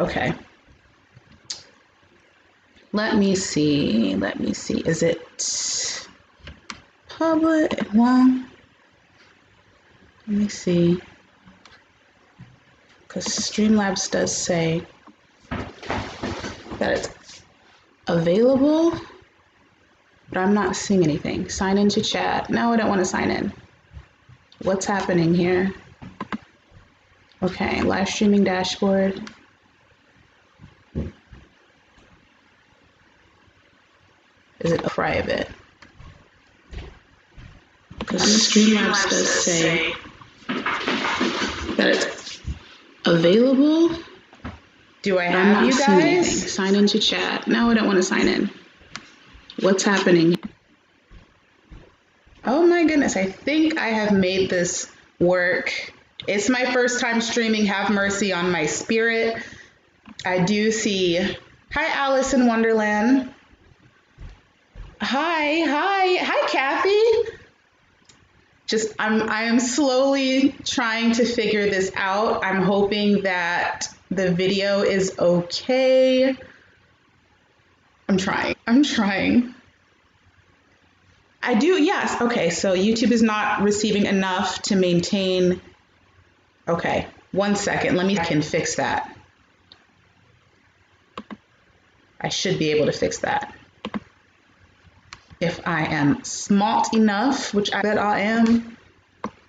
Okay. Let me see. Is it public? Well, let me see. Because Streamlabs does say that it's available, but I'm not seeing anything. Sign into chat. No, I don't want to sign in. What's happening here? Okay, live streaming dashboard. Is it private? Because Streamlabs does say that it's available. Do I have you guys? Sign into chat. No, I don't want to sign in. What's happening? Oh my goodness, I think I have made this work. It's my first time streaming. Have mercy on my spirit. I do see. Hi, Alice in Wonderland. Hi, Kathy. I am slowly trying to figure this out. I'm hoping that the video is okay. I'm trying. I do, yes. Okay, so YouTube is not receiving enough to maintain. Okay, 1 second. I can fix that. I should be able to fix that. If I am smart enough, which I bet I am.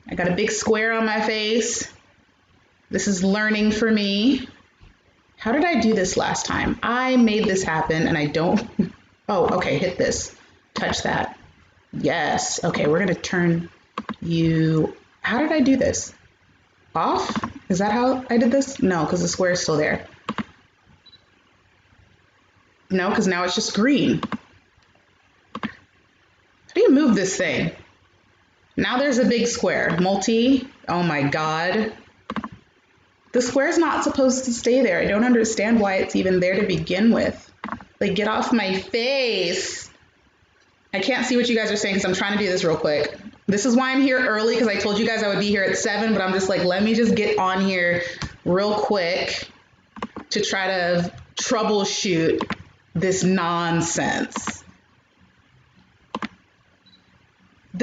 I got a big square on my face. This is learning for me. How did I do this last time? I made this happen and I don't. Oh, okay, hit this. Touch that. Yes. Okay, we're gonna turn you. How did I do this? Off? Is that how I did this? No, because the square is still there. No, because now it's just green. How do you move this thing? Now there's a big square. Multi. Oh my God. The square's not supposed to stay there. I don't understand why it's even there to begin with. Like, get off my face. I can't see what you guys are saying because I'm trying to do this real quick. This is why I'm here early, because I told you guys I would be here at 7, but I'm just like, let me just get on here real quick to try to troubleshoot this nonsense.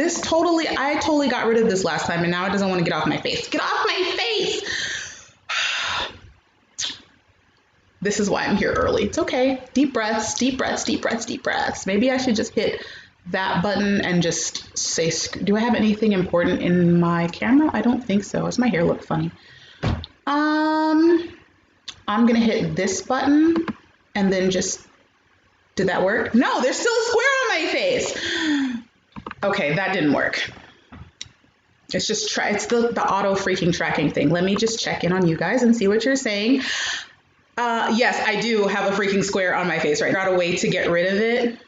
I totally got rid of this last time and now it doesn't want to get off my face. Get off my face! This is why I'm here early. It's okay. Deep breaths, deep breaths, deep breaths, deep breaths. Maybe I should just hit that button and just say, do I have anything important in my camera? I don't think so. Does my hair look funny? I'm gonna hit this button and then just, did that work? No, there's still a square on my face. Okay, that didn't work. It's just, it's the auto freaking tracking thing. Let me just check in on you guys and see what you're saying. Yes, I do have a freaking square on my face right now. I got a way to get rid of it.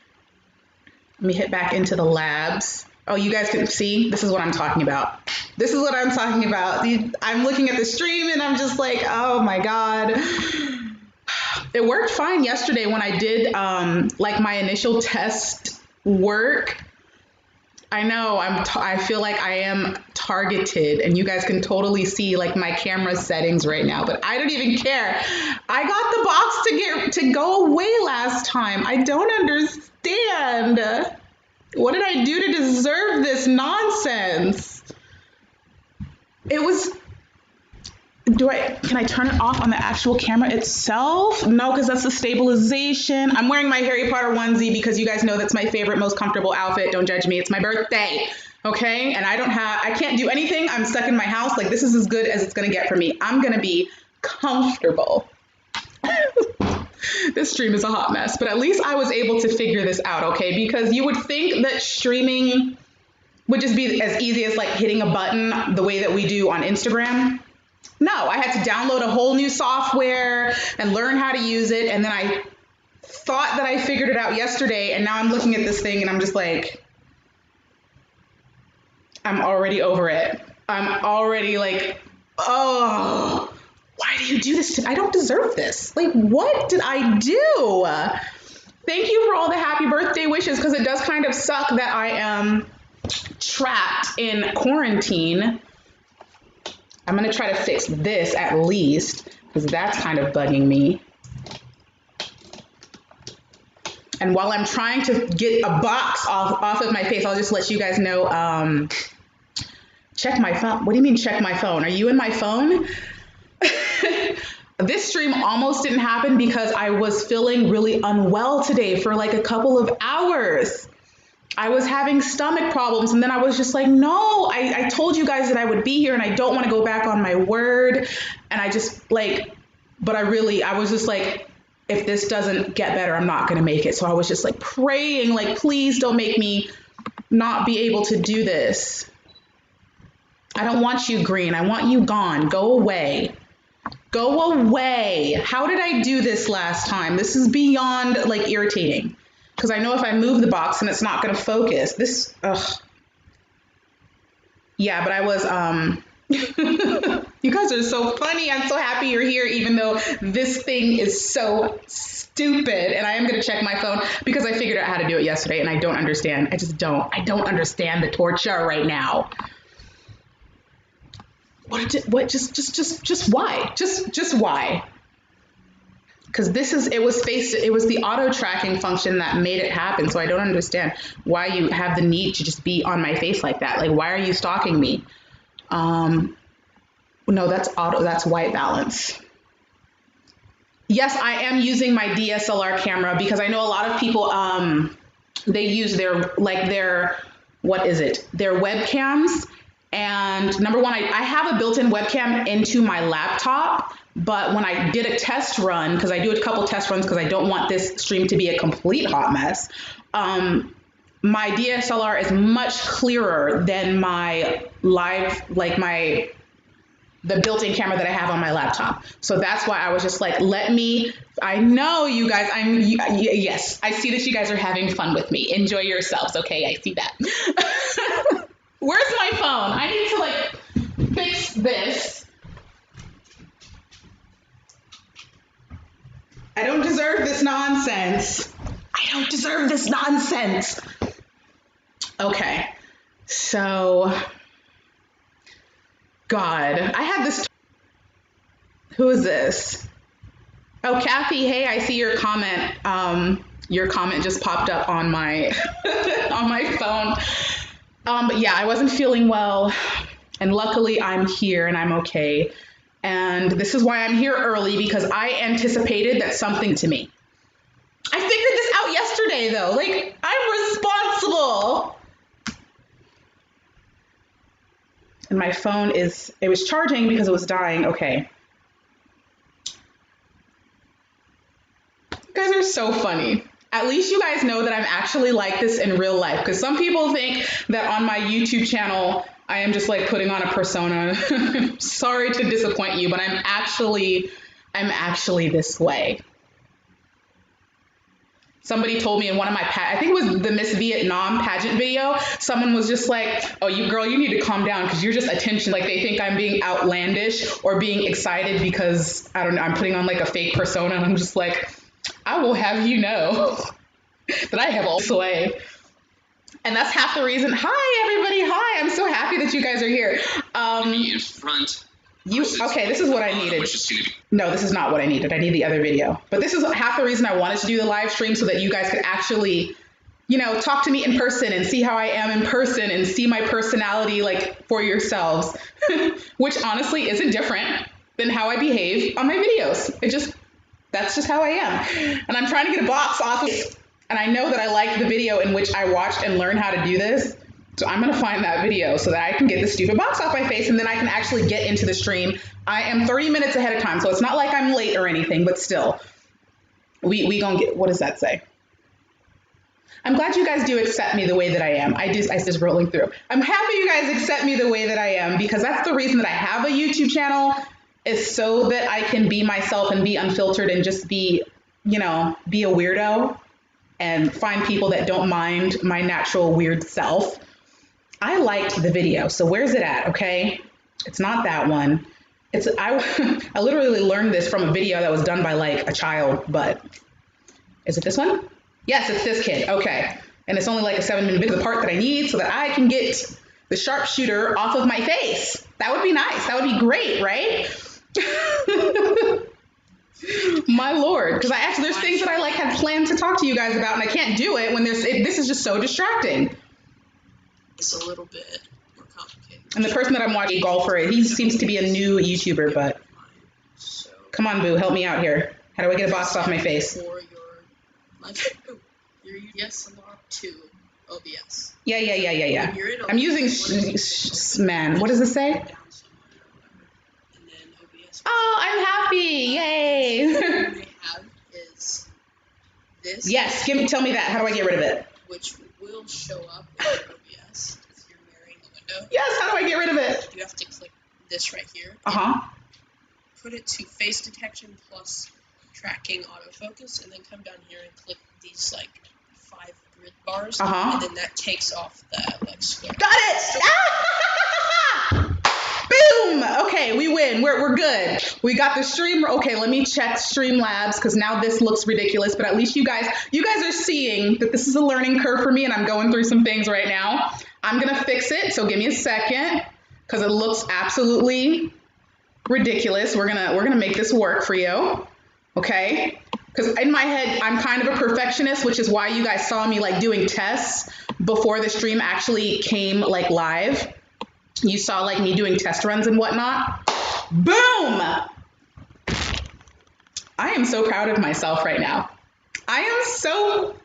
Let me hit back into the labs. Oh, you guys can see, this is what I'm talking about. This is what I'm talking about. I'm looking at the stream and I'm just like, oh my God. It worked fine yesterday when I did like my initial test work. I know I feel like I am targeted and you guys can totally see like my camera settings right now, but I don't even care. I got the box to go away last time. I don't understand. What did I do to deserve this nonsense? It was, can I turn it off on the actual camera itself? No, because that's the stabilization. I'm wearing my Harry Potter onesie because you guys know that's my favorite, most comfortable outfit. Don't judge me. It's my birthday. Okay. And I can't do anything. I'm stuck in my house. Like, this is as good as it's going to get for me. I'm going to be comfortable. This stream is a hot mess, but at least I was able to figure this out. Okay. Because you would think that streaming would just be as easy as like hitting a button the way that we do on Instagram. No, I had to download a whole new software and learn how to use it. And then I thought that I figured it out yesterday. And now I'm looking at this thing and I'm just like, I'm already over it. I'm already like, oh, why do you do this to me? I don't deserve this. Like, what did I do? Thank you for all the happy birthday wishes, because it does kind of suck that I am trapped in quarantine. I'm going to try to fix this at least. because that's kind of bugging me. And while I'm trying to get a box off of my face, I'll just let you guys know, check my phone. What do you mean check my phone? Are you in my phone? This stream almost didn't happen because I was feeling really unwell today for like a couple of hours. I was having stomach problems, and then I was just like, no, I told you guys that I would be here, and I don't want to go back on my word. And I just like, but I was just like, if this doesn't get better, I'm not going to make it. So I was just like praying, like, please don't make me not be able to do this. I don't want you green. I want you gone. Go away. Go away. How did I do this last time? This is beyond like irritating. Because I know if I move the box and it's not going to focus. This, ugh. Yeah, but I was, you guys are so funny. I'm so happy you're here, even though this thing is so stupid. And I am going to check my phone because I figured out how to do it yesterday and I don't understand. I just don't. I don't understand the torture right now. Just why? Just why? Because it was the auto tracking function that made it happen. So I don't understand why you have the need to just be on my face like that. Like, why are you stalking me? No, that's white balance. Yes, I am using my DSLR camera because I know a lot of people, they use their webcams. And number one, I have a built-in webcam into my laptop, but when I did a test run, because I do a couple test runs because I don't want this stream to be a complete hot mess, my DSLR is much clearer than my the built-in camera that I have on my laptop. So that's why I was just like, I know you guys, yes, I see that you guys are having fun with me. Enjoy yourselves, okay? I see that. Where's my phone? I need to like fix this. I don't deserve this nonsense. I don't deserve this nonsense. Okay, so, God, I had this. Who is this? Oh, Kathy, hey, I see your comment. Your comment just popped up on my on my phone. But yeah, I wasn't feeling well, and luckily I'm here and I'm okay. And this is why I'm here early, because I anticipated that something to me. I figured this out yesterday though. Like, I'm responsible. And my phone it was charging because it was dying. Okay. You guys are so funny. At least you guys know that I'm actually like this in real life, because some people think that on my YouTube channel, I am just like putting on a persona. Sorry to disappoint you, but I'm actually this way. Somebody told me in one of my, I think it was the Miss Vietnam pageant video, someone was just like, oh, you need to calm down because you're just attention. Like, they think I'm being outlandish or being excited because, I don't know, I'm putting on like a fake persona. And I'm just like, I will have you know that I have all sway. And that's half the reason. Hi, everybody. Hi. I'm so happy that you guys are here. In front. Okay, this is what I needed. No, this is not what I needed. I need the other video. But this is half the reason I wanted to do the live stream, so that you guys could actually, talk to me in person and see how I am in person and see my personality like for yourselves, which honestly isn't different than how I behave on my videos. That's just how I am. And I'm trying to get a box off of it. And I know that I liked the video in which I watched and learned how to do this. So I'm going to find that video so that I can get the stupid box off my face, and then I can actually get into the stream. I am 30 minutes ahead of time, so it's not like I'm late or anything, but still, we gonna get, what does that say? I'm glad you guys do accept me the way that I am. I just rolling through. I'm happy you guys accept me the way that I am, because that's the reason that I have a YouTube channel, is so that I can be myself and be unfiltered and just be, be a weirdo and find people that don't mind my natural weird self. I liked the video, so where's it at? Okay, it's not that one. I literally learned this from a video that was done by like a child, but is it this one? Yes, it's this kid. Okay, and it's only like a 7-minute video, the part that I need so that I can get the sharpshooter off of my face. That would be nice. That would be great, right? My lord, because there's things that I like had planned to talk to you guys about, and I can't do it when this is just so distracting. It's a little bit more complicated. And the person that I'm watching, a golfer, he seems to be a new YouTuber, but So, come on, boo, help me out here. How do I get a box off my face? for your live stream, your UBS unlock to OBS. Yeah. When you're in I'm using man. What does this say? down somewhere or whatever, and then OBS. Oh, I'm happy! Yay! What they have is this. Yes, tell me that. How do I get rid of it? Which will show up in your OBS if you're mirroring the window. Yes, how do I get rid of it? You have to click this right here. Put it to face detection plus tracking autofocus, and then come down here and click these like 5 grid bars, and then that takes off that like square. Got it! Boom! Okay, we win. We're good. We got the stream. Okay, let me check Streamlabs because now this looks ridiculous. But at least you guys are seeing that this is a learning curve for me, and I'm going through some things right now. I'm gonna fix it. So give me a second because it looks absolutely ridiculous. We're gonna make this work for you. Okay? Because in my head, I'm kind of a perfectionist, which is why you guys saw me like doing tests before the stream actually came like live. You saw like me doing test runs and whatnot. Boom! I am so proud of myself right now. I am so...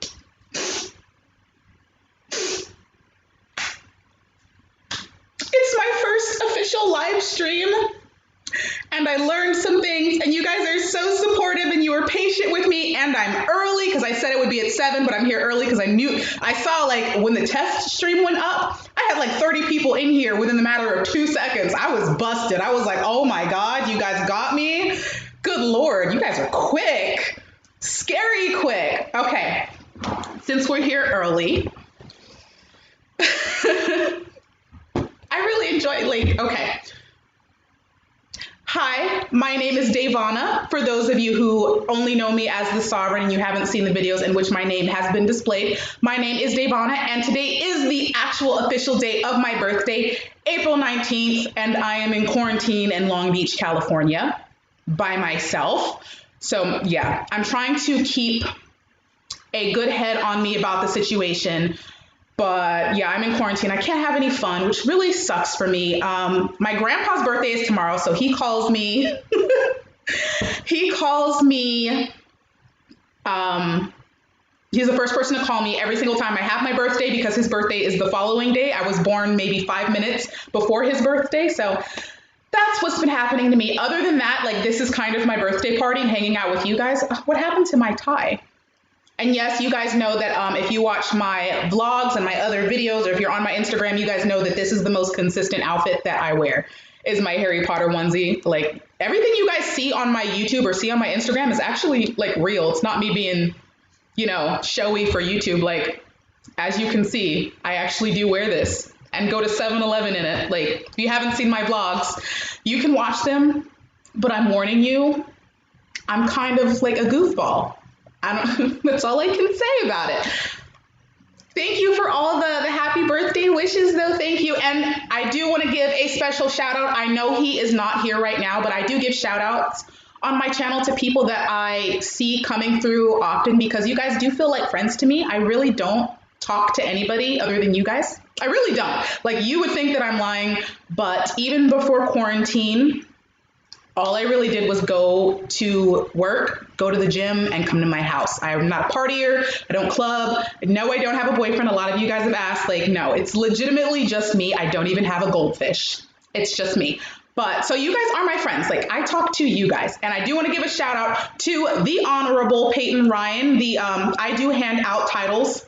It's my first official live stream. And I learned some things, and you guys are so supportive, and you were patient with me, and I'm early because I said it would be at 7, but I'm here early because I saw like when the test stream went up, I had like 30 people in here within the matter of 2 seconds. I was busted. I was like, oh my God, you guys got me. Good Lord, you guys are quick. Scary quick. Okay, since we're here early, I really enjoy okay. Hi, my name is Davana. For those of you who only know me as the Sovereign and you haven't seen the videos in which my name has been displayed, my name is Davana, and today is the actual official date of my birthday, April 19th, and I am in quarantine in Long Beach, California by myself. So yeah, I'm trying to keep a good head on me about the situation. But yeah, I'm in quarantine. I can't have any fun, which really sucks for me. My grandpa's birthday is tomorrow, so he calls me. He's the first person to call me every single time I have my birthday because his birthday is the following day. I was born maybe 5 minutes before his birthday, so that's what's been happening to me. Other than that, like this is kind of my birthday party and hanging out with you guys. What happened to my tie? And yes, you guys know that if you watch my vlogs and my other videos, or if you're on my Instagram, you guys know that this is the most consistent outfit that I wear, is my Harry Potter onesie. Like everything you guys see on my YouTube or see on my Instagram is actually like real. It's not me being, showy for YouTube. Like, as you can see, I actually do wear this and go to 7-Eleven in it. Like, if you haven't seen my vlogs, you can watch them, but I'm warning you, I'm kind of like a goofball. That's all I can say about it. Thank you for all the happy birthday wishes, though. Thank you. And I do want to give a special shout out. I know he is not here right now, but I do give shout outs on my channel to people that I see coming through often because you guys do feel like friends to me. I really don't talk to anybody other than you guys. I really don't. Like, you would think that I'm lying, but even before quarantine, all I really did was go to work, go to the gym, and come to my house. I'm not a partier. I don't club. No, I don't have a boyfriend. A lot of you guys have asked. Like, no, it's legitimately just me. I don't even have a goldfish. It's just me. But so you guys are my friends. Like, I talk to you guys. And I do want to give a shout out to the Honorable Peyton Ryan. I do hand out titles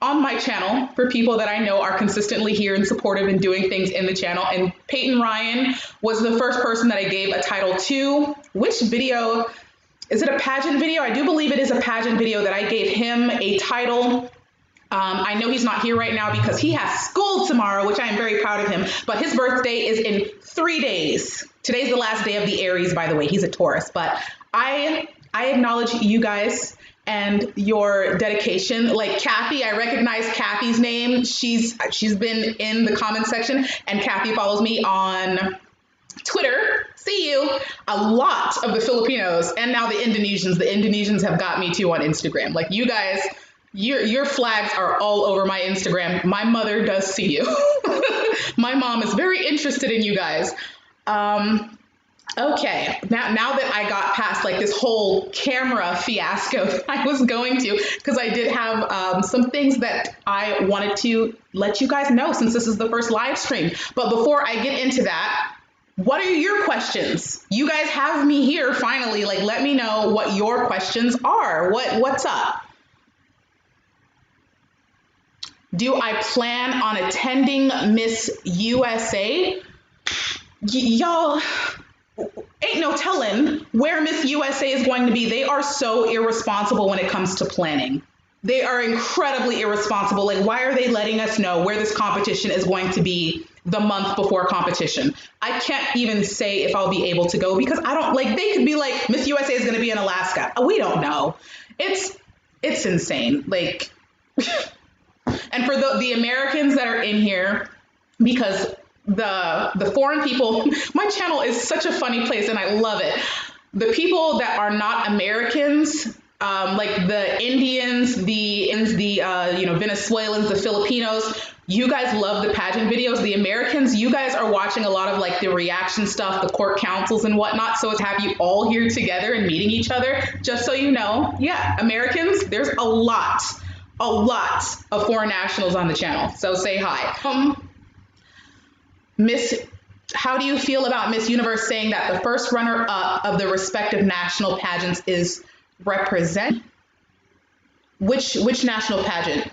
on my channel for people that I know are consistently here and supportive and doing things in the channel. And Peyton Ryan was the first person that I gave a title to. Which video? Is it a pageant video? I do believe it is a pageant video that I gave him a title. I know he's not here right now because he has school tomorrow, which I am very proud of him. But his birthday is in 3 days. Today's the last day of the Aries, by the way. He's a Taurus. But I acknowledge you guys and your dedication. Like Kathy, I recognize Kathy's name. She's been in the comment section, and Kathy follows me on Twitter. see you. A lot of the Filipinos and now the Indonesians have got me too on Instagram. Like you guys, your flags are all over my Instagram. My mother does see you. My mom is very interested in you guys. Okay, now that I got past like this whole camera fiasco that I was going to, because I did have some things that I wanted to let you guys know since this is the first live stream. But before I get into that, what are your questions? You guys have me here finally. Like, let me know what your questions are. What's up? Do I plan on attending Miss USA? Y'all, ain't no telling where Miss USA is going to be. They are so irresponsible when it comes to planning. They are incredibly irresponsible. Like, why are they letting us know where this competition is going to be the month before competition? I can't even say if I'll be able to go because I don't, like, they could be like, Miss USA is going to be in Alaska. We don't know. It's insane. Like, and for the Americans that are in here, because the foreign people, my channel is such a funny place and I love it. The people that are not Americans, like the Indians, the Venezuelans, the Filipinos, you guys love the pageant videos. The Americans, you guys are watching a lot of like the reaction stuff, the court councils and whatnot. So it's have you all here together and meeting each other. Just so you know, yeah, Americans, there's a lot of foreign nationals on the channel. So say hi. How do you feel about Miss Universe saying that the first runner-up of the respective national pageants is represent? Which national pageant?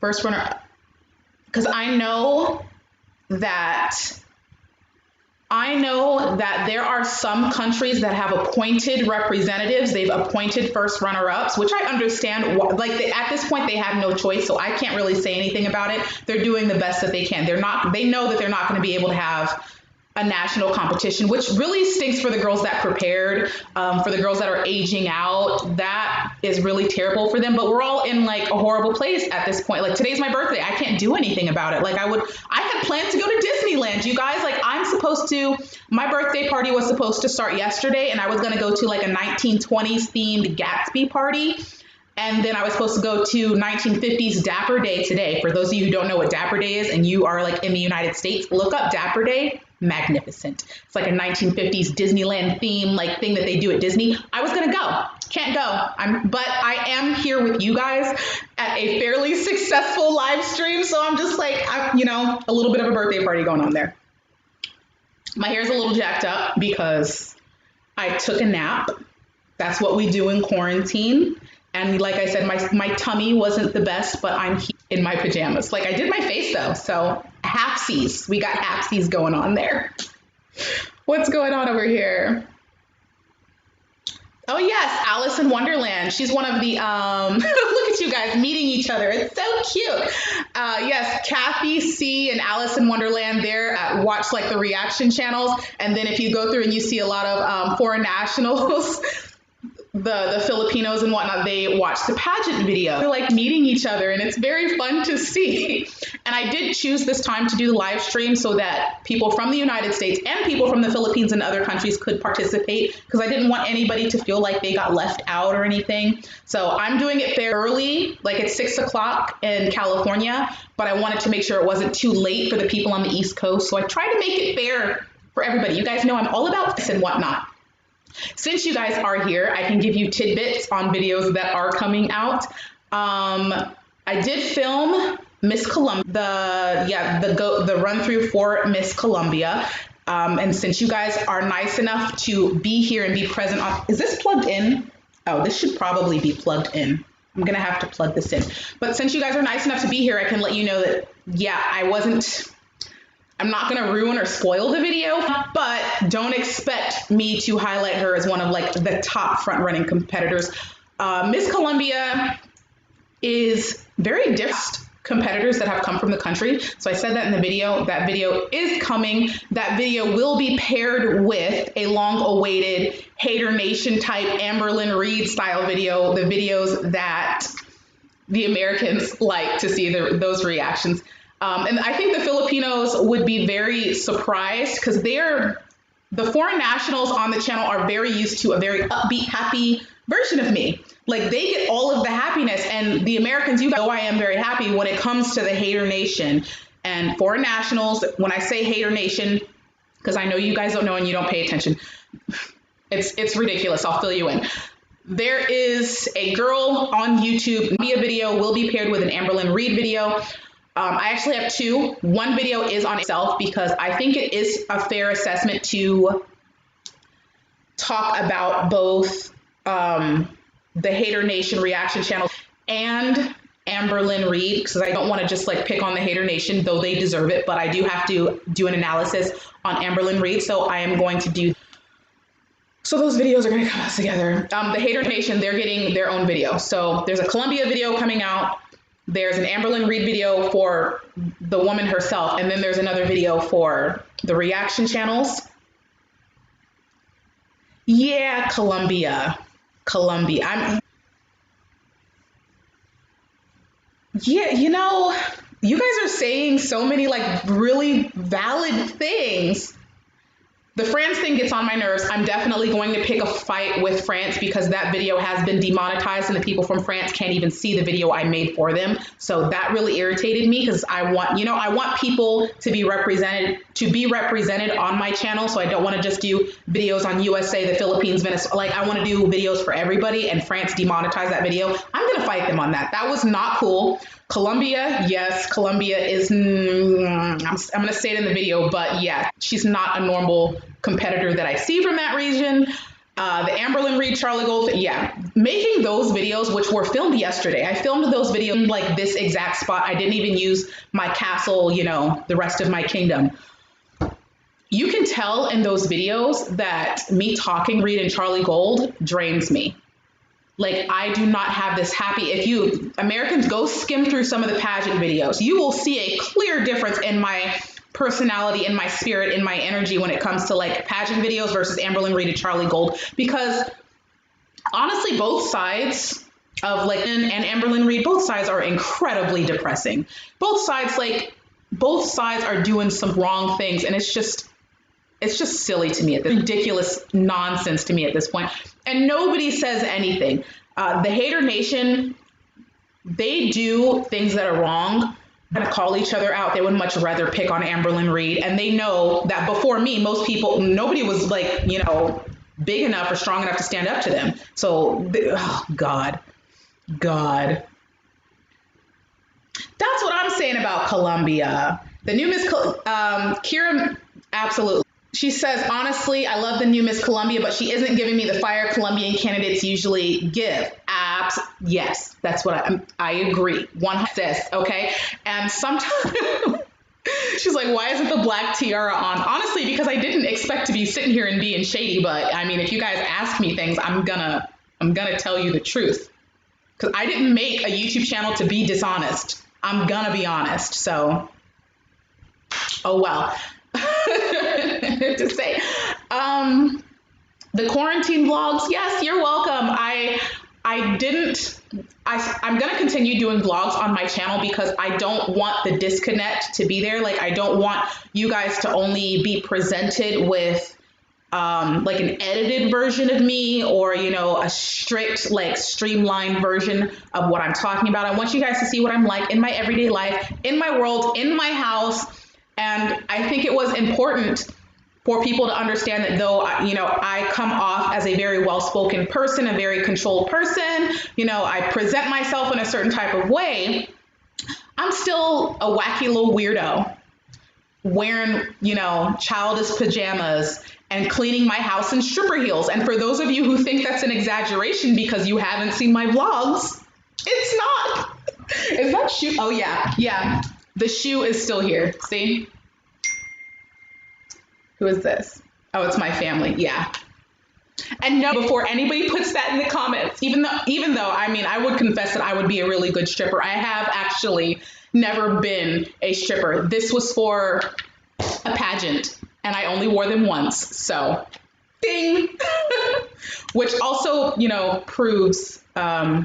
First runner-up. Because I know that there are some countries that have appointed representatives. They've appointed first runner-ups, which I understand. Like at this point, they have no choice, so I can't really say anything about it. They're doing the best that they can. They know that they're not going to be able to have a national competition, which really stinks for the girls that prepared, for the girls that are aging out. That is really terrible for them, but we're all in like a horrible place at this point. Like today's my birthday. I can't do anything about it. Like I had planned to go to Disneyland, you guys. Like my birthday party was supposed to start yesterday and I was going to go to like a 1920s themed Gatsby party. And then I was supposed to go to 1950s Dapper Day today. For those of you who don't know what Dapper Day is and you are like in the United States, look up Dapper Day. Magnificent. It's like a 1950s Disneyland theme like thing that they do at Disney. I was gonna go, can't go. But I am here with you guys at a fairly successful live stream. So I'm just like, a little bit of a birthday party going on there. My hair's a little jacked up because I took a nap. That's what we do in quarantine. And like I said, my tummy wasn't the best, but I'm here in my pajamas. Like I did my face though, so halfsies. We got halfsies going on there. What's going on over here? Oh yes, Alice in Wonderland. She's one of the, look at you guys meeting each other. It's so cute. Yes, Kathy C and Alice in Wonderland there watch like the reaction channels. And then if you go through and you see a lot of foreign nationals, the Filipinos and whatnot, they watch the pageant video. They're like meeting each other and it's very fun to see. And I did choose this time to do the live stream so that people from the United States and people from the Philippines and other countries could participate because I didn't want anybody to feel like they got left out or anything. So I'm doing it fairly early, like at 6 o'clock in California, but I wanted to make sure it wasn't too late for the people on the East Coast. So I tried to make it fair for everybody. You guys know I'm all about this and whatnot. Since you guys are here, I can give you tidbits on videos that are coming out. I did film Miss Columbia, the run through for Miss Columbia. And since you guys are nice enough to be here and be present is this plugged in? Oh, this should probably be plugged in. I'm going to have to plug this in. But since you guys are nice enough to be here, I can let you know that, yeah, I'm not going to ruin or spoil the video, but don't expect me to highlight her as one of like the top front running competitors. Miss Columbia is very different competitors that have come from the country. So I said that in the video. That video is coming. That video will be paired with a long awaited Hater Nation type Amberlynn Reed style video, the videos that the Americans like to see, those reactions. And I think the Filipinos would be very surprised because they're the foreign nationals on the channel are very used to a very upbeat, happy version of me. Like they get all of the happiness, and the Americans, you guys know I am very happy when it comes to the hater nation and foreign nationals. When I say hater nation, because I know you guys don't know and you don't pay attention, it's ridiculous. I'll fill you in. There is a girl on YouTube. A video will be paired with an Amberlynn Reid video. I actually have two. One video is on itself because I think it is a fair assessment to talk about both the Hater Nation reaction channel and Amberlynn Reid, because I don't want to just like pick on the Hater Nation, though they deserve it, but I do have to do an analysis on Amberlynn Reid, so I am going to do. So those videos are going to come out together. The Hater Nation, they're getting their own video. So there's a Columbia video coming out. There's an Amberlynn Reid video for the woman herself, and then there's another video for the reaction channels. Yeah, Columbia. Yeah, you know, you guys are saying so many like really valid things. The France thing gets on my nerves. I'm definitely going to pick a fight with France because that video has been demonetized and the people from France can't even see the video I made for them. So that really irritated me because I want people to be represented on my channel. So I don't want to just do videos on USA, the Philippines, Venezuela. Like I want to do videos for everybody, and France demonetized that video. I'm going to fight them on that. That was not cool. Columbia, yes, Columbia is, I'm going to say it in the video, but yeah, she's not a normal competitor that I see from that region. The Amberlynn Reid, Charlie Gold, yeah, making those videos, which were filmed yesterday. I filmed those videos in like this exact spot. I didn't even use my castle, you know, the rest of my kingdom. You can tell in those videos that me talking Reid and Charlie Gold drains me. Like I do not have this happy. If you Americans go skim through some of the pageant videos, you will see a clear difference in my personality, in my spirit, in my energy when it comes to like pageant videos versus Amberlynn Reid and Charlie Gold. Because honestly, both sides of like and Amberlynn Reid, both sides are incredibly depressing. Both sides are doing some wrong things, and it's just silly to me. It's ridiculous nonsense to me at this point. And nobody says anything. The Hater Nation, they do things that are wrong, kind of call each other out. They would much rather pick on Amberlynn Reid. And they know that before me, nobody was like, you know, big enough or strong enough to stand up to them. So, oh, God. That's what I'm saying about Columbia. The new Miss Kira, absolutely. She says, honestly, I love the new Miss Columbia, but she isn't giving me the fire Colombian candidates usually give. Yes, that's what I agree. One says, okay. And sometimes she's like, why isn't the black tiara on? Honestly, because I didn't expect to be sitting here and being shady. But I mean, if you guys ask me things, I'm gonna tell you the truth. Because I didn't make a YouTube channel to be dishonest. I'm gonna be honest. So, oh well. To say the quarantine vlogs, yes, you're welcome. I'm gonna continue doing vlogs on my channel because I don't want the disconnect to be there. Like I don't want you guys to only be presented with like an edited version of me, or you know, a strict like streamlined version of what I'm talking about. I want you guys to see what I'm like in my everyday life, in my world, in my house. And I think it was important for people to understand that though, you know, I come off as a very well-spoken person, a very controlled person, you know, I present myself in a certain type of way, I'm still a wacky little weirdo wearing, you know, childish pajamas and cleaning my house in stripper heels. And for those of you who think that's an exaggeration because you haven't seen my vlogs, it's not. Is that shoe? Oh yeah, yeah. The shoe is still here. See? Who is this? Oh, it's my family. Yeah. And no, before anybody puts that in the comments, even though, I mean, I would confess that I would be a really good stripper. I have actually never been a stripper. This was for a pageant and I only wore them once. So ding, which also, you know, proves, what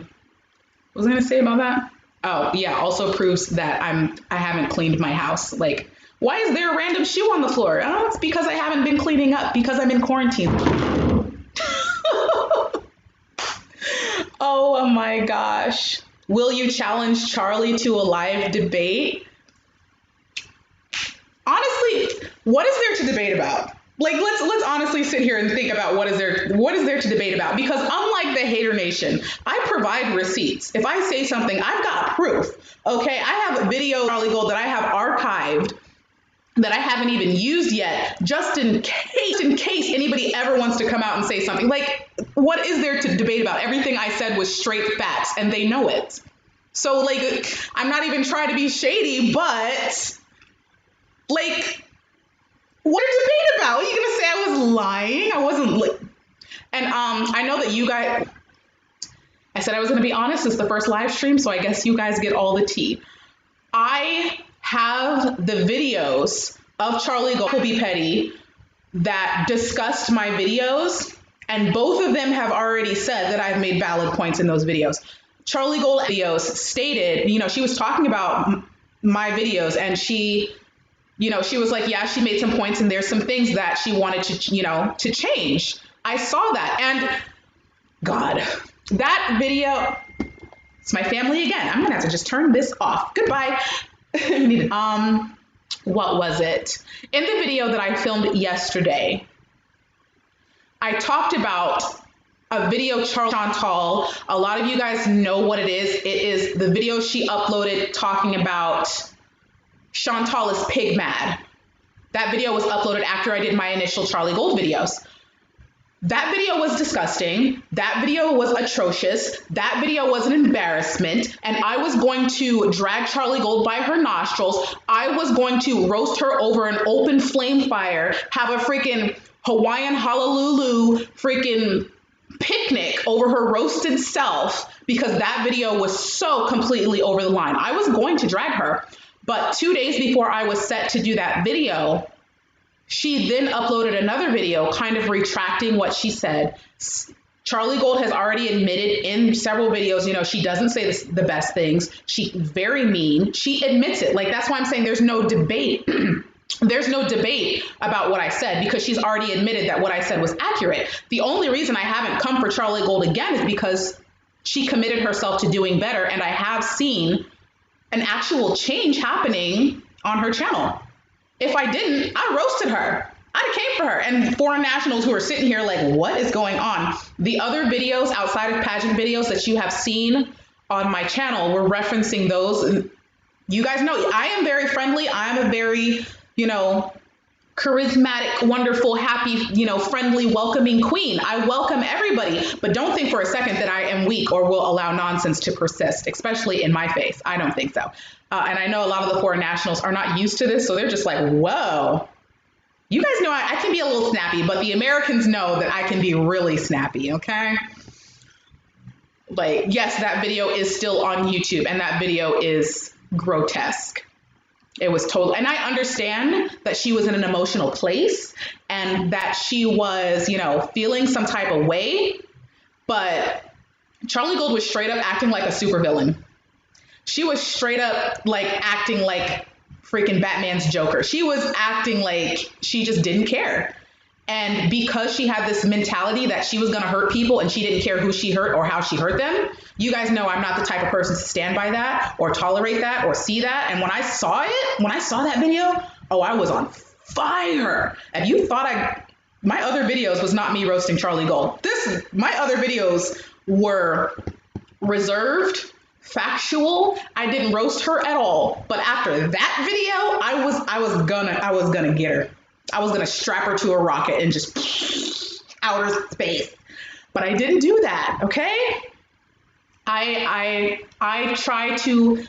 was I going to say about that? Oh yeah. Also proves that I haven't cleaned my house. Like Why is there a random shoe on the floor? Oh, it's because I haven't been cleaning up because I'm in quarantine. Oh my gosh. Will you challenge Charlie to a live debate? Honestly, what is there to debate about? Like, let's honestly sit here and think about what is there to debate about? Because unlike the hater nation, I provide receipts. If I say something, I've got proof. Okay, I have a video of Charlie Gold that I have archived that I haven't even used yet, just in case anybody ever wants to come out and say something. Like, what is there to debate about? Everything I said was straight facts, and they know it. So, like, I'm not even trying to be shady, but, like, what to debate about? Are you gonna say I was lying? I wasn't. And I know that you guys. I said I was gonna be honest. It's the first live stream, so I guess you guys get all the tea. I have the videos of Charlie Gold, Be Petty, that discussed my videos, and both of them have already said that I've made valid points in those videos. Charlie Gold videos stated, she was talking about my videos, and she was like, yeah, she made some points, and there's some things that she wanted to change. I saw that, and God, that video. It's my family again. I'm gonna have to just turn this off. Goodbye. What was it? In the video that I filmed yesterday, I talked about a video Chantal. A lot of you guys know what it is. It is the video she uploaded talking about Chantal is pig mad. That video was uploaded after I did my initial Charlie Gold videos. That video was disgusting. That video was atrocious. That video was an embarrassment. And I was going to drag Charlie Gold by her nostrils. I was going to roast her over an open flame fire, have a freaking Hawaiian Honolulu freaking picnic over her roasted self, because that video was so completely over the line. I was going to drag her. But 2 days before I was set to do that video, she then uploaded another video kind of retracting what she said. Charlie Gold has already admitted in several videos, she doesn't say the best things. She's very mean. She admits it. Like, that's why I'm saying there's no debate. There's no debate about what I said, because she's already admitted that what I said was accurate. The only reason I haven't come for Charlie Gold again is because she committed herself to doing better, and I have seen an actual change happening on her channel. If I didn't, I roasted her. I'd have came for her. And foreign nationals who are sitting here like, what is going on? The other videos outside of pageant videos that you have seen on my channel were referencing those. And you guys know I am very friendly. I'm a very, charismatic, wonderful, happy, friendly, welcoming queen. I welcome everybody, but don't think for a second that I am weak or will allow nonsense to persist, especially in my face. I don't think so. And I know a lot of the foreign nationals are not used to this, so they're just like, whoa. You guys know I can be a little snappy, but the Americans know that I can be really snappy, okay? Like, yes, that video is still on YouTube, and that video is grotesque. It was total, and I understand that she was in an emotional place and that she was, feeling some type of way, but Charlie Gold was straight up acting like a supervillain. She was straight up like acting like freaking Batman's Joker. She was acting like she just didn't care. And because she had this mentality that she was going to hurt people and she didn't care who she hurt or how she hurt them, you guys know I'm not the type of person to stand by that or tolerate that or see that. And when I saw that video, I was on fire. If you thought my other videos was not me roasting Charlie Gold. My other videos were reserved, factual. I didn't roast her at all. But after that video, I was gonna get her. I was gonna strap her to a rocket and just outer space. But I didn't do that, okay? I try to,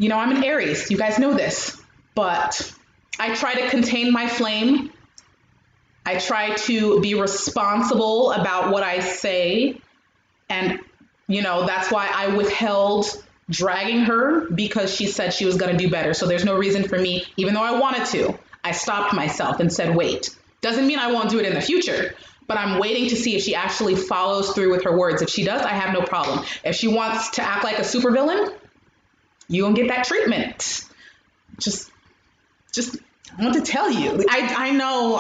I'm an Aries. You guys know this. But I try to contain my flame. I try to be responsible about what I say. And, that's why I withheld dragging her, because she said she was going to do better. So there's no reason for me, even though I wanted to, I stopped myself and said, wait. Doesn't mean I won't do it in the future, but I'm waiting to see if she actually follows through with her words. If she does, I have no problem. If she wants to act like a supervillain, you gonna get that treatment. Just just want to tell you. I know.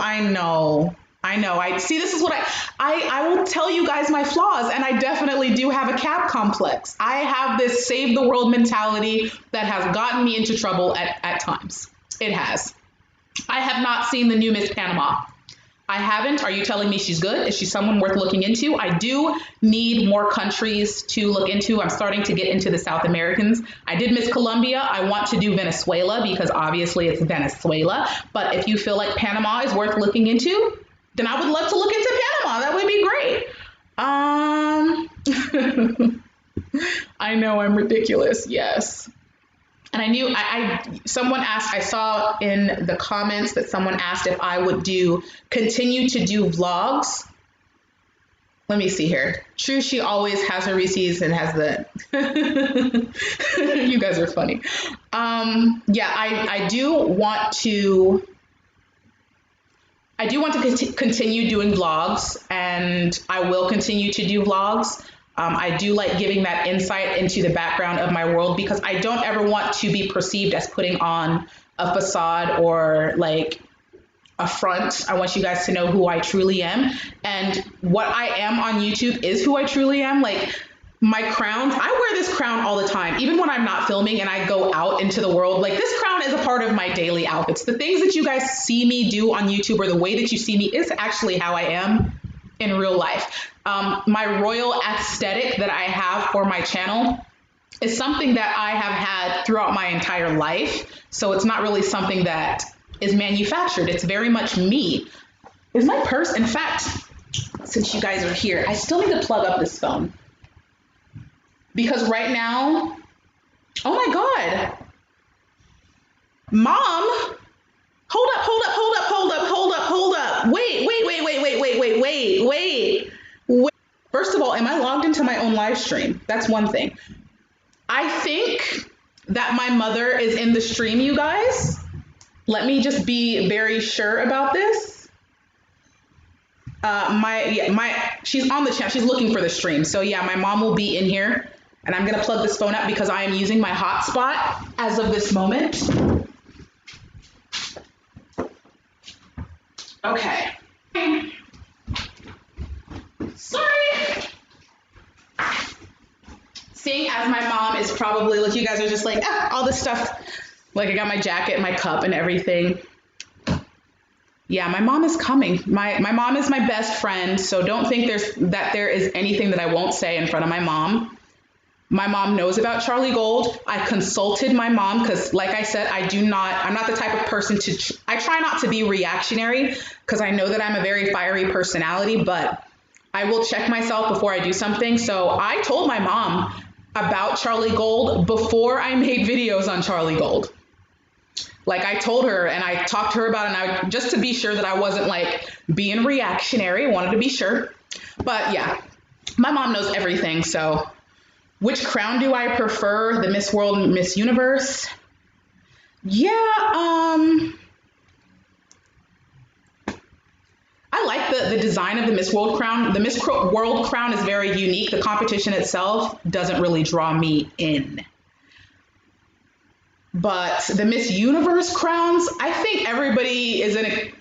I see. This is what I will tell you guys my flaws, and I definitely do have a cap complex. I have this save the world mentality that has gotten me into trouble at times. It has. I have not seen the new Miss Panama. I haven't. Are you telling me she's good? Is she someone worth looking into? I do need more countries to look into. I'm starting to get into the South Americans. I did Miss Colombia. I want to do Venezuela because obviously it's Venezuela. But if you feel like Panama is worth looking into, then I would love to look into Panama. That would be great. I know I'm ridiculous. Yes. And I knew someone asked, I saw in the comments that someone asked if I would continue to do vlogs. Let me see here. True, she always has her receipts and has the, you guys are funny. Yeah, I do want to continue doing vlogs, and I will continue to do vlogs. I do like giving that insight into the background of my world because I don't ever want to be perceived as putting on a facade or like a front. I want you guys to know who I truly am. And what I am on YouTube is who I truly am. Like my crowns, I wear this crown all the time, even when I'm not filming and I go out into the world. Like this crown is a part of my daily outfits. The things that you guys see me do on YouTube or the way that you see me is actually how I am in real life. My royal aesthetic that I have for my channel is something that I have had throughout my entire life. So it's not really something that is manufactured. It's very much me. Is my purse, in fact, since you guys are here, I still need to plug up this phone. Because right now, oh my God, Mom, hold up. Wait. First of all, am I logged into my own live stream? That's one thing. I think that my mother is in the stream, you guys. Let me just be very sure about this. She's on the channel. She's looking for the stream. So yeah, my mom will be in here, and I'm gonna plug this phone up because I am using my hotspot as of this moment. Okay. Sorry. Seeing as my mom is probably, like, you guys are just like, all this stuff. Like, I got my jacket, my cup, and everything. Yeah, my mom is coming. My mom is my best friend, so don't think there is anything that I won't say in front of my mom. My mom knows about Charlie Gold. I consulted my mom because, like I said, I'm not the type of person I try not to be reactionary because I know that I'm a very fiery personality, but I will check myself before I do something. So I told my mom about Charlie Gold before I made videos on Charlie Gold. Like I told her and I talked to her about it, and just to be sure that I wasn't like being reactionary, I wanted to be sure. But yeah, my mom knows everything. So which crown do I prefer? The Miss World, Miss Universe? Yeah, I like the design of the Miss World crown. The Miss World crown is very unique. The competition itself doesn't really draw me in. But the Miss Universe crowns, I think everybody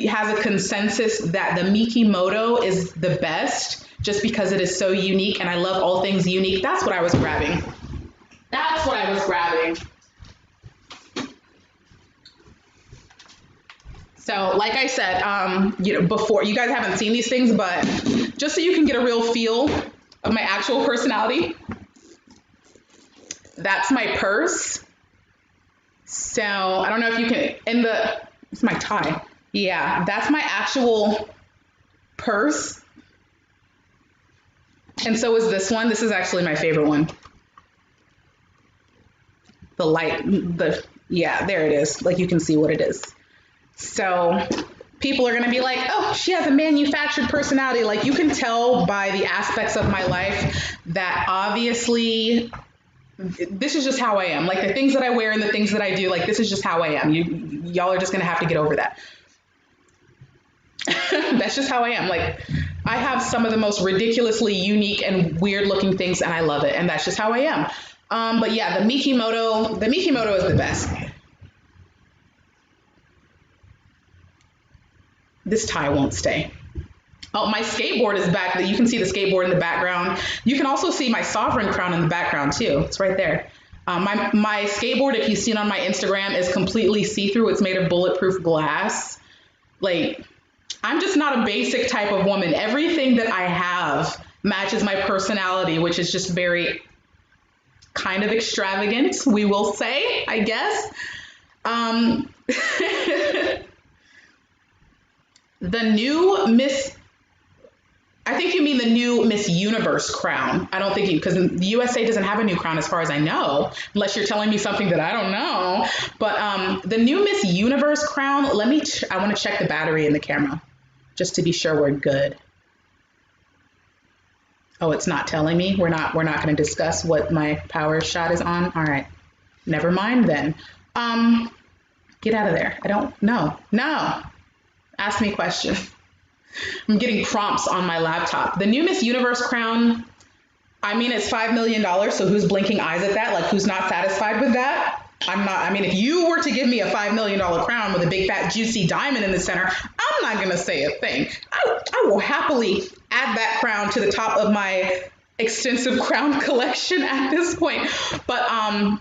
has a consensus that the Mikimoto is the best just because it is so unique, and I love all things unique. That's what I was grabbing. So like I said, before, you guys haven't seen these things, but just so you can get a real feel of my actual personality, that's my purse. So I don't know if you can, it's my tie. Yeah, that's my actual purse. And so is this one. This is actually my favorite one. Yeah, there it is. Like you can see what it is. So people are going to be like, oh, she has a manufactured personality. Like you can tell by the aspects of my life that obviously this is just how I am. Like the things that I wear and the things that I do, like this is just how I am. Y'all are just going to have to get over that. That's just how I am. Like I have some of the most ridiculously unique and weird looking things, and I love it. And that's just how I am. But yeah, the Mikimoto is the best. This tie won't stay. Oh, my skateboard is back. You can see the skateboard in the background. You can also see my sovereign crown in the background too. It's right there. My skateboard, if you've seen on my Instagram, is completely see-through. It's made of bulletproof glass. Like, I'm just not a basic type of woman. Everything that I have matches my personality, which is just very kind of extravagant, we will say, I guess. The new Miss, I think you mean the new Miss Universe crown. I don't think because the USA doesn't have a new crown as far as I know, unless you're telling me something that I don't know. But the new Miss Universe crown, I want to check the battery in the camera just to be sure we're good. Oh, it's not telling me. We're not going to discuss what my power shot is on. All right. Never mind then. Get out of there. I don't know. No. Ask me a question. I'm getting prompts on my laptop. The new Miss Universe crown, I mean, it's $5 million. So who's blinking eyes at that? Like, who's not satisfied with that? I'm not. I mean, if you were to give me a $5 million crown with a big fat juicy diamond in the center, I'm not going to say a thing. I will happily add that crown to the top of my extensive crown collection at this point. But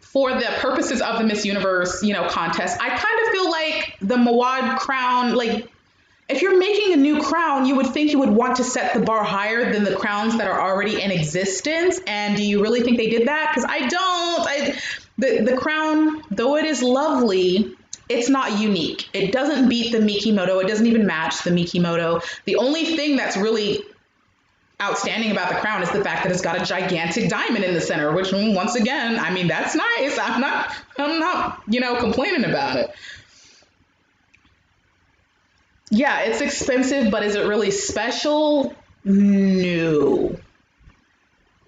for the purposes of the Miss Universe, contest, I kind of feel like the Mawad crown, like, if you're making a new crown, you would think you would want to set the bar higher than the crowns that are already in existence. And do you really think they did that? Because I don't. The crown, though it is lovely, it's not unique. It doesn't beat the Mikimoto. It doesn't even match the Mikimoto. The only thing that's really outstanding about the crown is the fact that it's got a gigantic diamond in the center, which once again, I mean, that's nice. I'm not, complaining about it. Yeah, it's expensive, but is it really special? No.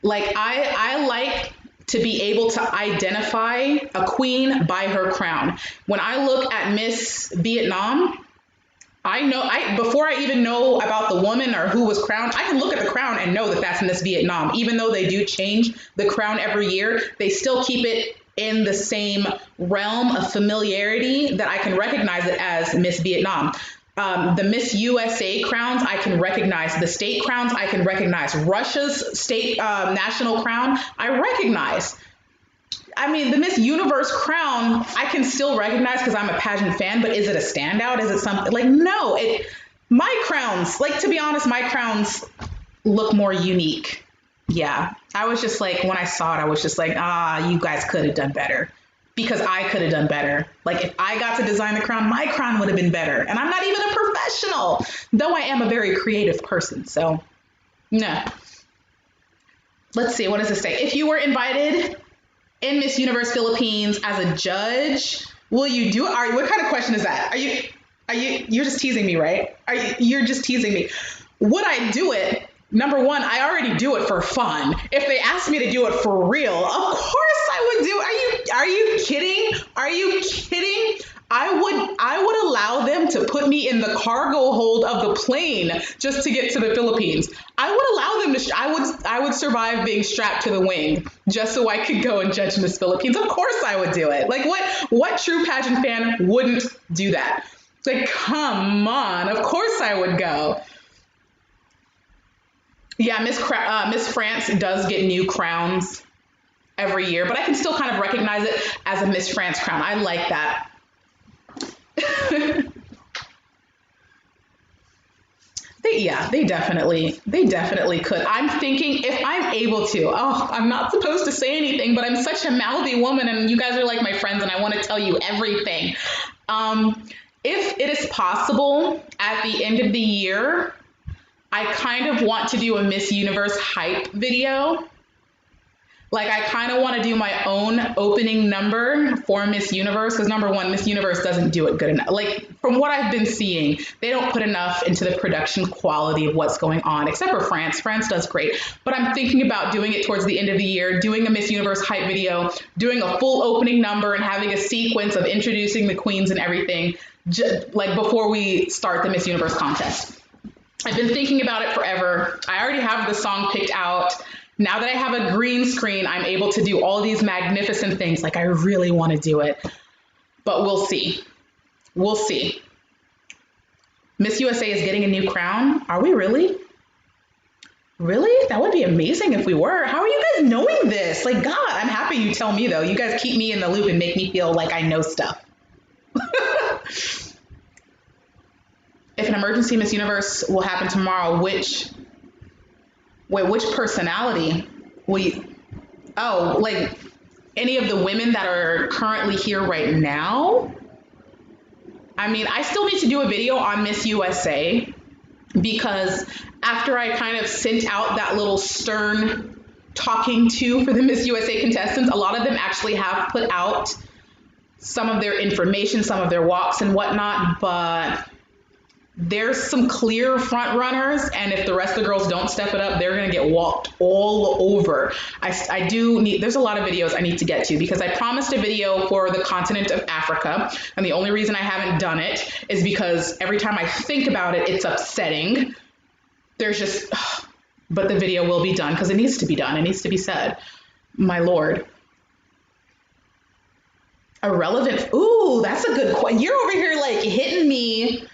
Like, I like to be able to identify a queen by her crown. When I look at Miss Vietnam, I know, before I even know about the woman or who was crowned, I can look at the crown and know that that's Miss Vietnam. Even though they do change the crown every year, they still keep it in the same realm of familiarity that I can recognize it as Miss Vietnam. The Miss USA crowns, I can recognize. The state crowns, I can recognize. Russia's state national crown, I recognize. I mean, the Miss Universe crown, I can still recognize because I'm a pageant fan, but is it a standout? Is it something like, no, my crowns, like, to be honest, my crowns look more unique. Yeah. I was just like, when I saw it, I was just like, you guys could have done better. Because I could have done better. Like, if I got to design the crown, my crown would have been better. And I'm not even a professional, though I am a very creative person. So, no. Let's see, what does it say? If you were invited in Miss Universe Philippines as a judge, will you do it? What kind of question is that? You're just teasing me, right? You're just teasing me. Would I do it? Number one, I already do it for fun. If they asked me to do it for real, of course I would do it. Are you kidding? Are you kidding? I would allow them to put me in the cargo hold of the plane just to get to the Philippines. I would allow them to, I would survive being strapped to the wing just so I could go and judge Miss Philippines. Of course I would do it. Like, what true pageant fan wouldn't do that? Like, come on, of course I would go. Yeah, Miss France does get new crowns every year, but I can still kind of recognize it as a Miss France crown. I like that. They definitely could. I'm thinking if I'm able to, I'm not supposed to say anything, but I'm such a mouthy woman and you guys are like my friends and I want to tell you everything. If it is possible at the end of the year, I kind of want to do a Miss Universe hype video. Like, I kind of want to do my own opening number for Miss Universe because, number one, Miss Universe doesn't do it good enough. Like, from what I've been seeing, they don't put enough into the production quality of what's going on, except for France. France does great. But I'm thinking about doing it towards the end of the year, doing a Miss Universe hype video, doing a full opening number and having a sequence of introducing the queens and everything, like before we start the Miss Universe contest. I've been thinking about it forever. I already have the song picked out. Now that I have a green screen, I'm able to do all these magnificent things. Like, I really want to do it, but we'll see. We'll see. Miss USA is getting a new crown. Are we really? Really? That would be amazing if we were. How are you guys knowing this? Like, God, I'm happy you tell me though. You guys keep me in the loop and make me feel like I know stuff. If an emergency Miss Universe will happen tomorrow, which personality will you, oh, like any of the women that are currently here right now? I mean, I still need to do a video on Miss USA because after I kind of sent out that little stern talking to for the Miss USA contestants, a lot of them actually have put out some of their information, some of their walks and whatnot, but there's some clear front runners, and if the rest of the girls don't step it up, they're gonna get walked all over. I do need, there's a lot of videos I need to get to because I promised a video for the continent of Africa, and the only reason I haven't done it is because every time I think about it, it's upsetting. There's just, but the video will be done because it needs to be done. It needs to be said. My Lord. Irrelevant. Ooh, that's a good question. You're over here like hitting me.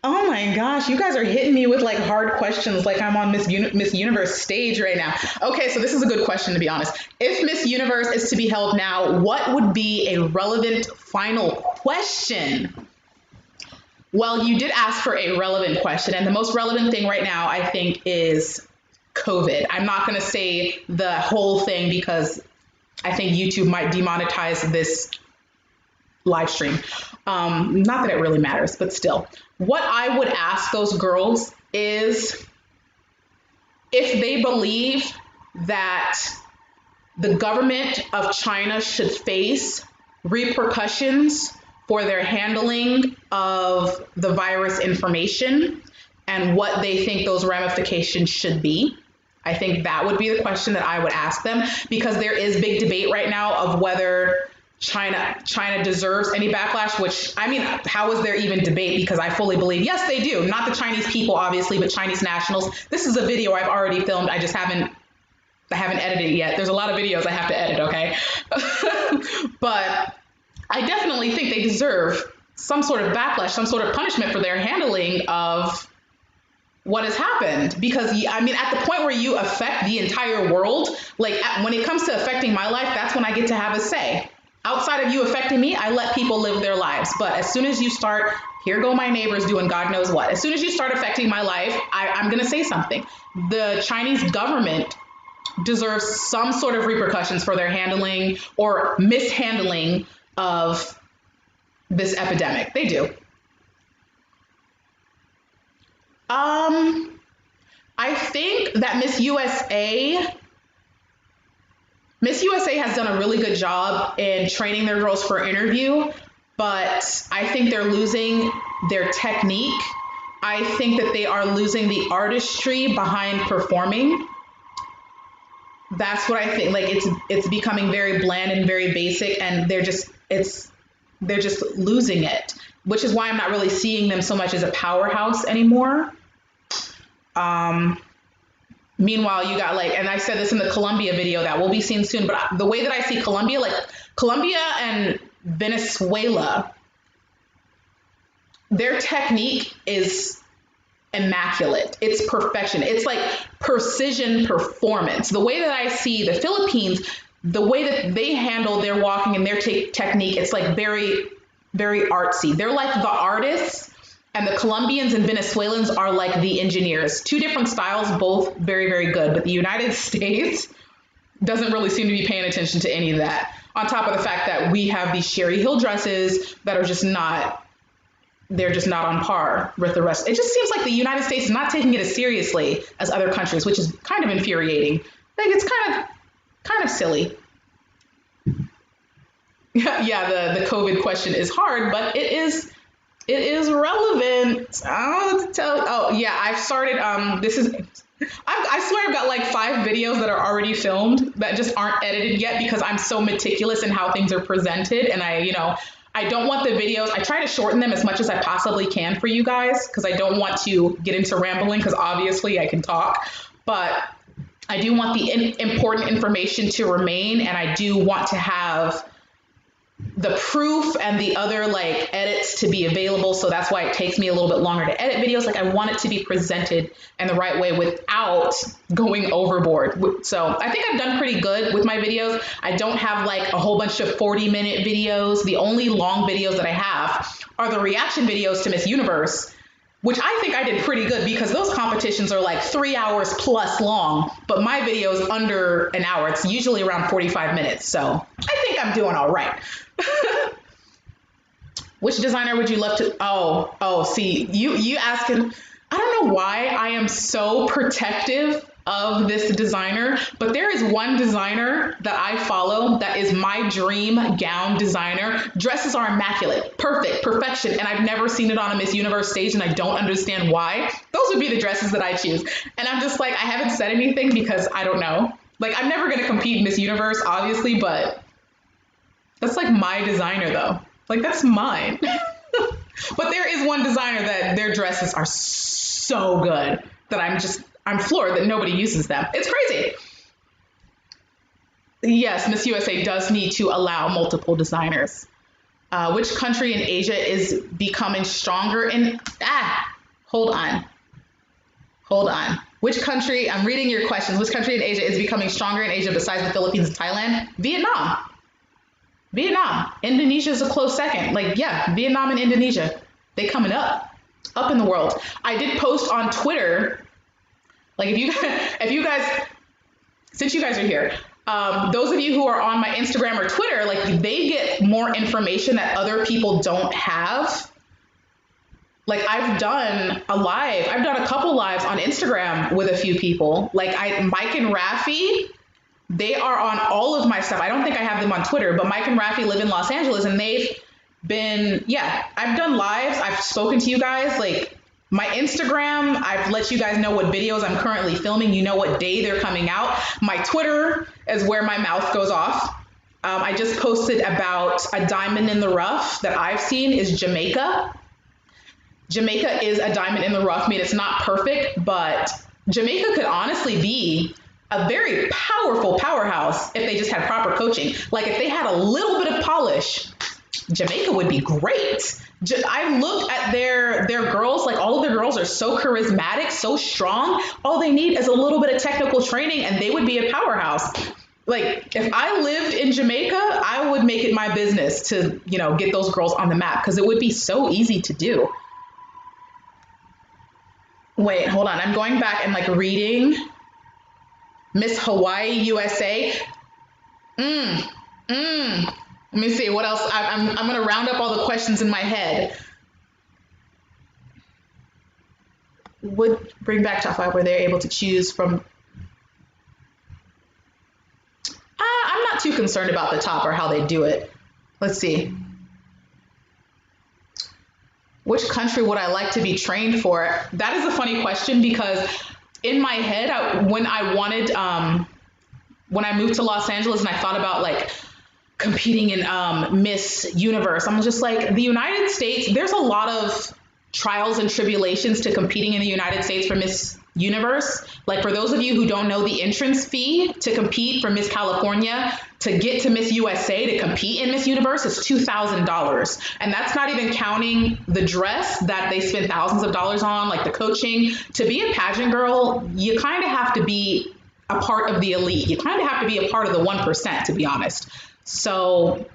Oh my gosh, you guys are hitting me with like hard questions like I'm on Miss Universe stage right now. Okay, so this is a good question to be honest. If Miss Universe is to be held now, what would be a relevant final question? Well, you did ask for a relevant question, and the most relevant thing right now, I think, is COVID. I'm not going to say the whole thing because I think YouTube might demonetize this live stream. Not that it really matters, but still. What I would ask those girls is if they believe that the government of China should face repercussions for their handling of the virus information and what they think those ramifications should be. I think that would be the question that I would ask them, because there is big debate right now of whether China deserves any backlash, which, I mean, how is there even debate? Because I fully believe, yes, they do. Not the Chinese people, obviously, but Chinese nationals. This is a video I've already filmed. I haven't edited it yet. There's a lot of videos I have to edit, okay? But I definitely think they deserve some sort of backlash, some sort of punishment for their handling of what has happened. Because, I mean, at the point where you affect the entire world, like when it comes to affecting my life, that's when I get to have a say. Outside of you affecting me, I let people live their lives. But as soon as you start, here go my neighbors doing God knows what. As soon as you start affecting my life, I'm going to say something. The Chinese government deserves some sort of repercussions for their handling or mishandling of this epidemic. They do. I think that Miss USA has done a really good job in training their girls for interview, but I think they're losing their technique. I think that they are losing the artistry behind performing. That's what I think. Like it's becoming very bland and very basic, and they're just losing it, which is why I'm not really seeing them so much as a powerhouse anymore. Meanwhile, you got like, and I said this in the Colombia video that will be seen soon, but the way that I see Colombia, like Colombia and Venezuela, their technique is immaculate. It's perfection. It's like precision performance. The way that I see the Philippines, the way that they handle their walking and their technique, it's like very, very artsy. They're like the artists, and the Colombians and Venezuelans are like the engineers. Two different styles, both very, very good. But the United States doesn't really seem to be paying attention to any of that. On top of the fact that we have these Sherry Hill dresses that are just not, they're just not on par with the rest. It just seems like the United States is not taking it as seriously as other countries, which is kind of infuriating. Like it's kind of silly. Yeah, the COVID question is hard, but it is relevant. I don't know what to tell you. Oh yeah, I've started, I swear I've got like 5 videos that are already filmed that just aren't edited yet because I'm so meticulous in how things are presented. And I don't want the videos, I try to shorten them as much as I possibly can for you guys because I don't want to get into rambling because obviously I can talk, but I do want the important information to remain, and I do want to have the proof and the other like edits to be available. So that's why it takes me a little bit longer to edit videos. Like I want it to be presented in the right way without going overboard. So I think I've done pretty good with my videos. I don't have like a whole bunch of 40-minute videos. The only long videos that I have are the reaction videos to Miss Universe, which I think I did pretty good because those competitions are like 3 hours plus long, but my video is under an hour. It's usually around 45 minutes. So I think I'm doing all right. Which designer would you love to, see, you asking, I don't know why I am so protective of this designer, but there is one designer that I follow that is my dream gown designer. Dresses are immaculate, perfect, perfection, and I've never seen it on a Miss Universe stage and I don't understand why. Those would be the dresses that I choose. And I'm just like, I haven't said anything because I don't know. Like I'm never gonna compete in Miss Universe, obviously, but that's like my designer though. Like that's mine. But there is one designer that their dresses are so good that I'm floored that nobody uses them. It's crazy. Yes, Miss USA does need to allow multiple designers. Which country in Asia is becoming stronger in, hold on. Which country, I'm reading your questions, which country in Asia is becoming stronger in Asia besides the Philippines and Thailand? Vietnam. Indonesia is a close second. Like, yeah, Vietnam and Indonesia, they coming up in the world. I did post on Twitter, like if you guys, since you guys are here, those of you who are on my Instagram or Twitter, like they get more information that other people don't have. Like I've done a couple lives on Instagram with a few people. Like Mike and Rafi, they are on all of my stuff. I don't think I have them on Twitter, but Mike and Rafi live in Los Angeles and they've been, I've done lives. I've spoken to you guys. Like my Instagram, I've let you guys know what videos I'm currently filming. You know what day they're coming out. My Twitter is where my mouth goes off. I just posted about a diamond in the rough that I've seen is Jamaica. Jamaica is a diamond in the rough. I mean, it's not perfect, but Jamaica could honestly be a very powerful powerhouse if they just had proper coaching. Like if they had a little bit of polish, Jamaica would be great. I looked at their girls, like all of their girls are so charismatic, so strong. All they need is a little bit of technical training and they would be a powerhouse. Like if I lived in Jamaica, I would make it my business to, get those girls on the map because it would be so easy to do. Wait, hold on. I'm going back and like reading Miss Hawaii USA. Let me see what else. I'm going to round up all the questions in my head. Would bring back top 5 where they're able to choose from. I'm not too concerned about the top or how they do it. Let's see. Which country would I like to be trained for? That is a funny question because in my head, when I moved to Los Angeles and I thought about like competing in Miss Universe, I'm just like, the United States, there's a lot of trials and tribulations to competing in the United States for Miss Universe. Like for those of you who don't know, the entrance fee to compete for Miss California to get to Miss USA to compete in Miss Universe is $2,000. And that's not even counting the dress that they spend thousands of dollars on, like the coaching. To be a pageant girl, you kind of have to be a part of the elite. You kind of have to be a part of the 1%, to be honest. So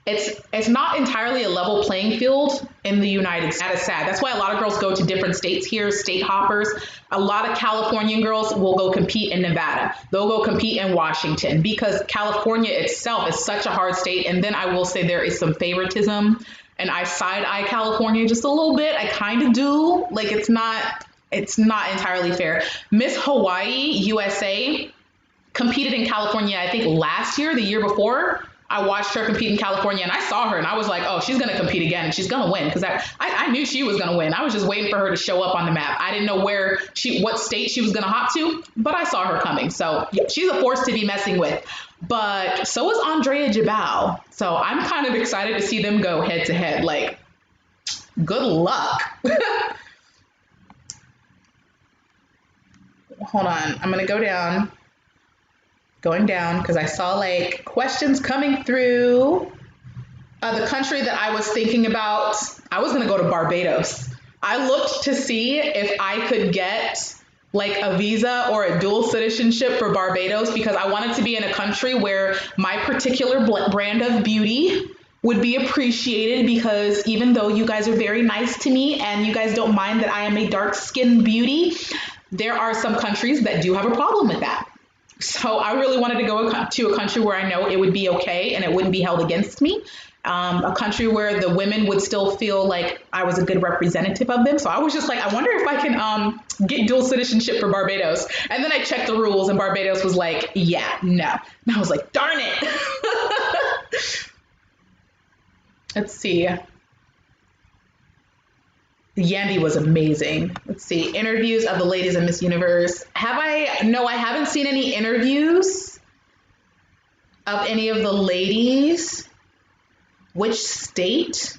it's not entirely a level playing field in the United States. That is sad. That's why a lot of girls go to different states here, state hoppers. A lot of Californian girls will go compete in Nevada. They'll go compete in Washington because California itself is such a hard state. And then I will say there is some favoritism and I side-eye California just a little bit. I kind of do. Like it's not entirely fair. Miss Hawaii USA competed in California, I think last year, the year before. I watched her compete in California and I saw her and I was like, oh, she's going to compete again and she's going to win because I knew she was going to win. I was just waiting for her to show up on the map. I didn't know what state she was going to hop to, but I saw her coming. So yeah, she's a force to be messing with. But so is Andrea Jabal. So I'm kind of excited to see them go head to head. Like, good luck. Hold on. I'm going to go down. Going down because I saw like questions coming through. The country that I was thinking about, I was going to go to Barbados. I looked to see if I could get like a visa or a dual citizenship for Barbados because I wanted to be in a country where my particular brand of beauty would be appreciated, because even though you guys are very nice to me and you guys don't mind that I am a dark-skinned beauty, there are some countries that do have a problem with that. So I really wanted to go to a country where I know it would be okay and it wouldn't be held against me. A country where the women would still feel like I was a good representative of them. So I was just like, I wonder if I can get dual citizenship for Barbados. And then I checked the rules and Barbados was like, yeah, no. And I was like, darn it. Let's see. Yandy was amazing. Let's see. Interviews of the ladies of Miss Universe. No, I haven't seen any interviews of any of the ladies. Which state?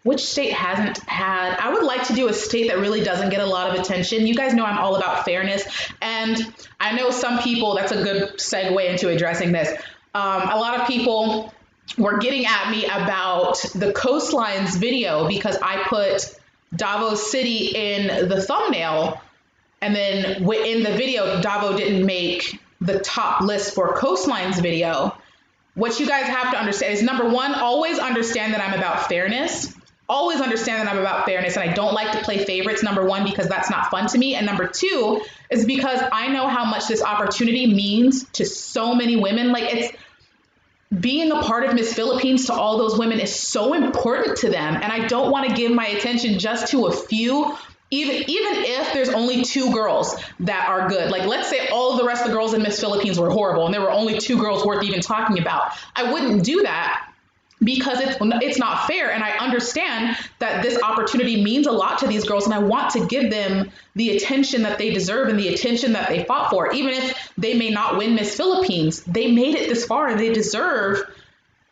Which state hasn't had, I would like to do a state that really doesn't get a lot of attention. You guys know I'm all about fairness. And I know some people, that's a good segue into addressing this. A lot of people were getting at me about the Coastlines video because I put Davos City in the thumbnail. And then in the video, Davos didn't make the top list for Coastlines video. What you guys have to understand is, number one, always understand that I'm about fairness. Always understand that I'm about fairness, and I don't like to play favorites, number one, because that's not fun to me. And number two is because I know how much this opportunity means to so many women. Like, it's being a part of Miss Philippines to all those women is so important to them. And I don't want to give my attention just to a few. Even if there's only 2 girls that are good, like let's say all of the rest of the girls in Miss Philippines were horrible and there were only 2 girls worth even talking about, I wouldn't do that because it's not fair. And I understand that this opportunity means a lot to these girls and I want to give them the attention that they deserve and the attention that they fought for. Even if they may not win Miss Philippines, they made it this far and they deserve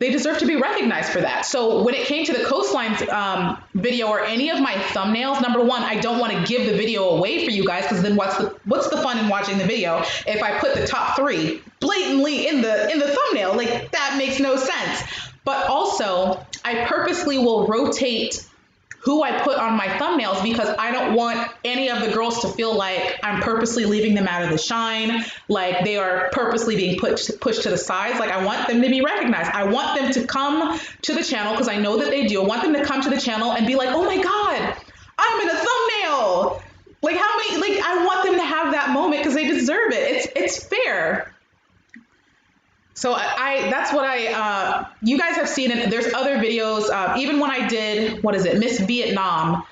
to be recognized for that. So when it came to the Coastlines video or any of my thumbnails, number one, I don't want to give the video away for you guys, because then what's the fun in watching the video if I put the top 3 blatantly in the thumbnail? Like, that makes no sense. But also, I purposely will rotate who I put on my thumbnails because I don't want any of the girls to feel like I'm purposely leaving them out of the shine, like they are purposely being pushed to the sides. Like, I want them to be recognized. I want them to come to the channel, because I know that they do. I want them to come to the channel and be like, oh my God, I'm in a thumbnail. Like, I want them to have that moment because they deserve it. It's fair. So that's what you guys have seen it. There's other videos, even when I did, Miss Vietnam,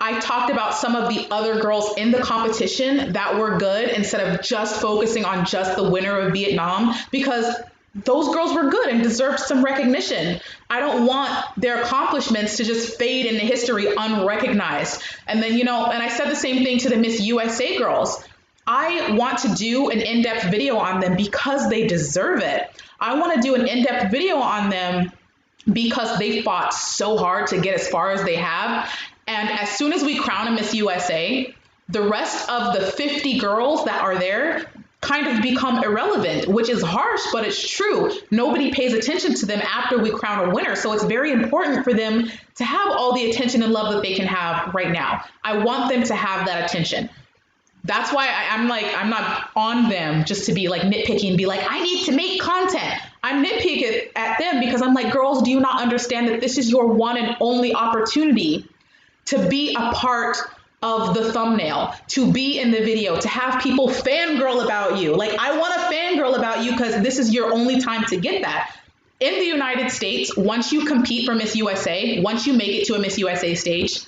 I talked about some of the other girls in the competition that were good instead of just focusing on just the winner of Vietnam, because those girls were good and deserved some recognition. I don't want their accomplishments to just fade into history unrecognized. And then, and I said the same thing to the Miss USA girls. I want to do an in-depth video on them because they deserve it. I want to do an in-depth video on them because they fought so hard to get as far as they have. And as soon as we crown a Miss USA, the rest of the 50 girls that are there kind of become irrelevant, which is harsh, but it's true. Nobody pays attention to them after we crown a winner. So it's very important for them to have all the attention and love that they can have right now. I want them to have that attention. That's why I'm not on them just to be like nitpicky and be like, I need to make content. I'm nitpicking at them because I'm like, girls, do you not understand that this is your one and only opportunity to be a part of the thumbnail, to be in the video, to have people fangirl about you. Like, I want to fangirl about you because this is your only time to get that. In the United States, once you compete for Miss USA, once you make it to a Miss USA stage,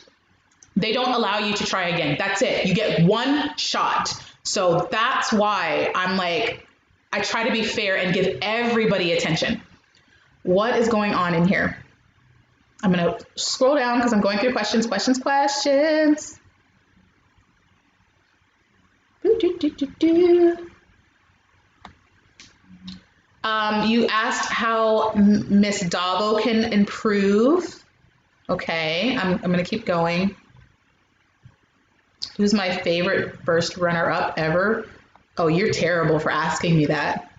they don't allow you to try again. That's it. You get one shot. So that's why I'm like, I try to be fair and give everybody attention. What is going on in here? I'm going to scroll down because I'm going through questions. You asked how Miss Davo can improve. Okay, I'm going to keep going. Who's my favorite first runner-up ever? Oh, you're terrible for asking me that.